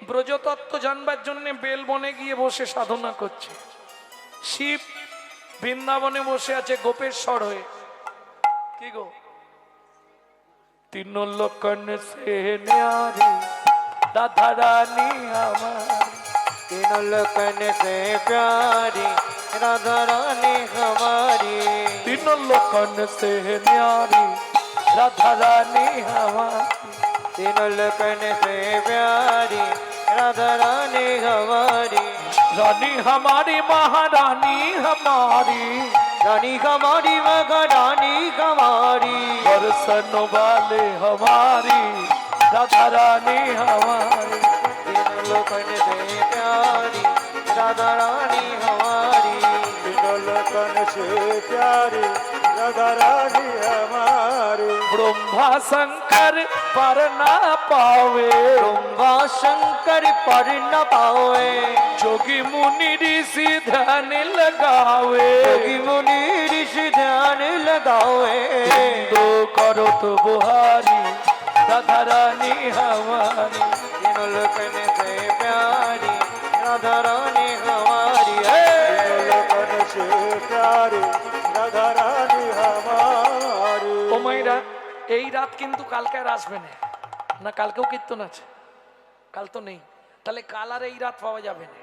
ব্রজতত্ত্ব জানবার জন্য বেলবনে গিয়ে বসে সাধনা করছে। শিব বৃন্দাবনে বসে আছে গোপেশ্বর হয়ে। কি গো, तीनों लोकन से न्यारी राधा रानी हमारी। तीनों लोकन से प्यारी राधा रानी हमारी। तीनों लोकन से न्यारी राधा रानी हमारी। तीनों लोकन से प्यारी राधा रानी हमारी। रानी हमारी महारानी हमारी। रानी हमारी महारानी हमारी। दर्शन वाले हमारी राधा रानी हमारी। तीनों लोकन से प्यारी राधा रानी हमारी। तीनों लोकन से प्यारी राधा रानी हमारी। ब्रह्मा शंकर पर ना पावे। ब्रह्मा शंकर पर न पावे। जोगी मुनि ऋषि ध्यान लगावे। योगी मुनि ऋषि ध्यान लगावे। दो करो तो बुहारी राधा रानी हमारी। तीनों लोकन से प्यारी राधा रानी हमारी। तीनों लोकन से प्यारी राधा रानी हमारी। ও মাইরা, এই রাত কিন্তু কালকে আর আসবে না। না কালকেও কীর্তন আছে? কাল তো নেই, তাহলে কাল আর এই রাত পাওয়া যাবে না।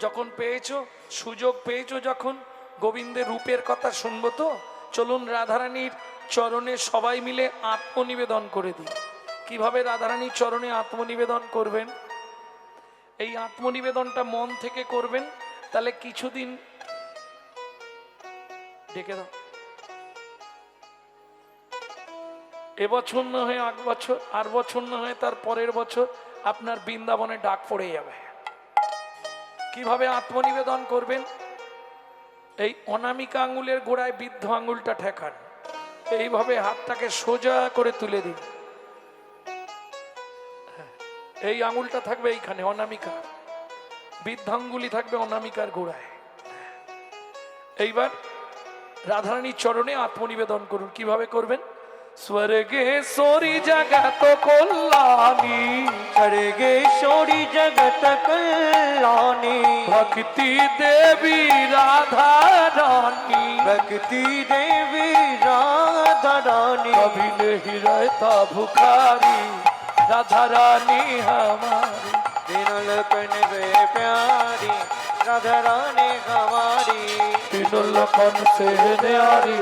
যখন পেয়েছো, সুযোগ পেয়েছো যখন, গোবিন্দের রূপের কথা শুনবো তো। চলুন রাধারানীর চরণে সবাই মিলে আত্মনিবেদন করে দিই। কিভাবে রাধারানীর চরণে আত্মনিবেদন করবেন? এই আত্মনিবেদনটা মন থেকে করবেন। তাহলে কিছুদিন ডেকে দাও, এবছর না হয়ে আগ বছর, আর বছর না হয়ে তার পরের বছর আপনার বৃন্দাবনে ডাক পড়ে যাবে। কিভাবে আত্মনিবেদন করবেন? এই অনামিকা আঙ্গুলের গোড়ায় বৃদ্ধ আঙ্গুলটা ঠেকান, এইভাবে হাতটাকে সোজা করে তুলে দিন। এই আঙ্গুলটা থাকবে এইখানে অনামিকা, বৃদ্ধ আঙ্গুলি থাকবে অনামিকার গোড়ায়। এইবার রাধারানীর চরণে আত্মনিবেদন করুন। কিভাবে করবেন? স্বর্গেশ্বরী জগত কল্যাণী স্বর্গেশ্বরী জগত কল্যাণী ভক্তি দেবী রাধা রানী भक्ति देवी राधा रानी कभी नहीं रहता भुखारी राधा रानी हमारी तीनों लोकन वे प्यारी राधा रानी हमारी तीनों लोकन से न्यारी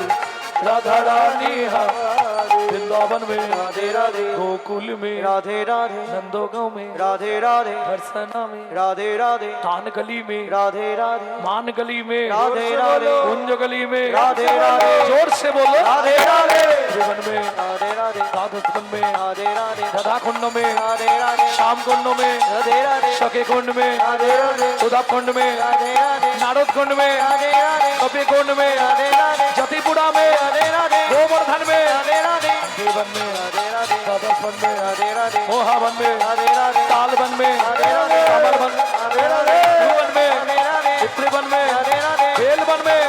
राधा रानी हमारी वृंदावन में राधे राधे गोकुल में राधे राधे नंदोगांव में राधे राधे हरसना में राधे राधे कान गली में राधे राधे मान गली में राधे राधे कुंज गली में राधे राधे जोर से बोलो राधे राधे जीवन में राधे राधे राधवन में राधे राधे राधा कुंड में राधे राधे श्याम कुंड में राधे राधे सखे कुंड में राधे राधे उदा कुंड में राधे राधे नारद कुंड में राधे राधे कपि कुंड में राधे राधे जतिपुरा में राधे राधे गोवर्धन में राधे राधे देवन में राधे राधे राधावन में राधे राधे मोहावन में राधे राधे तालवन में राधे राधे कमलवन राधे राधे ध्रुवन में राधे राधे चित्रवन में राधे राधे बेलवन में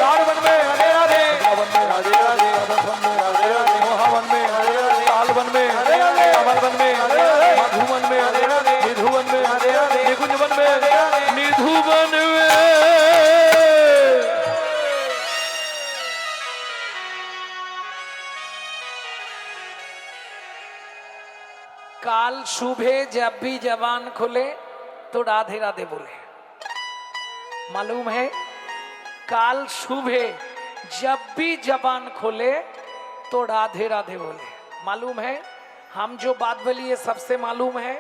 नारवन में राधे राधे वृंदावन में राधे राधे राधावन में राधे राधे मोहावन में तालवन में कमलवन में मधुवन में निधुवन में निकुंजवन में निधुवन में काल सुबह जब भी जबान खुले तो राधे राधे बोले। मालूम है? काल सुबह जब भी जबान खोले तो राधे राधे बोले। मालूम है? हम जो बात बोली ये सबसे मालूम है।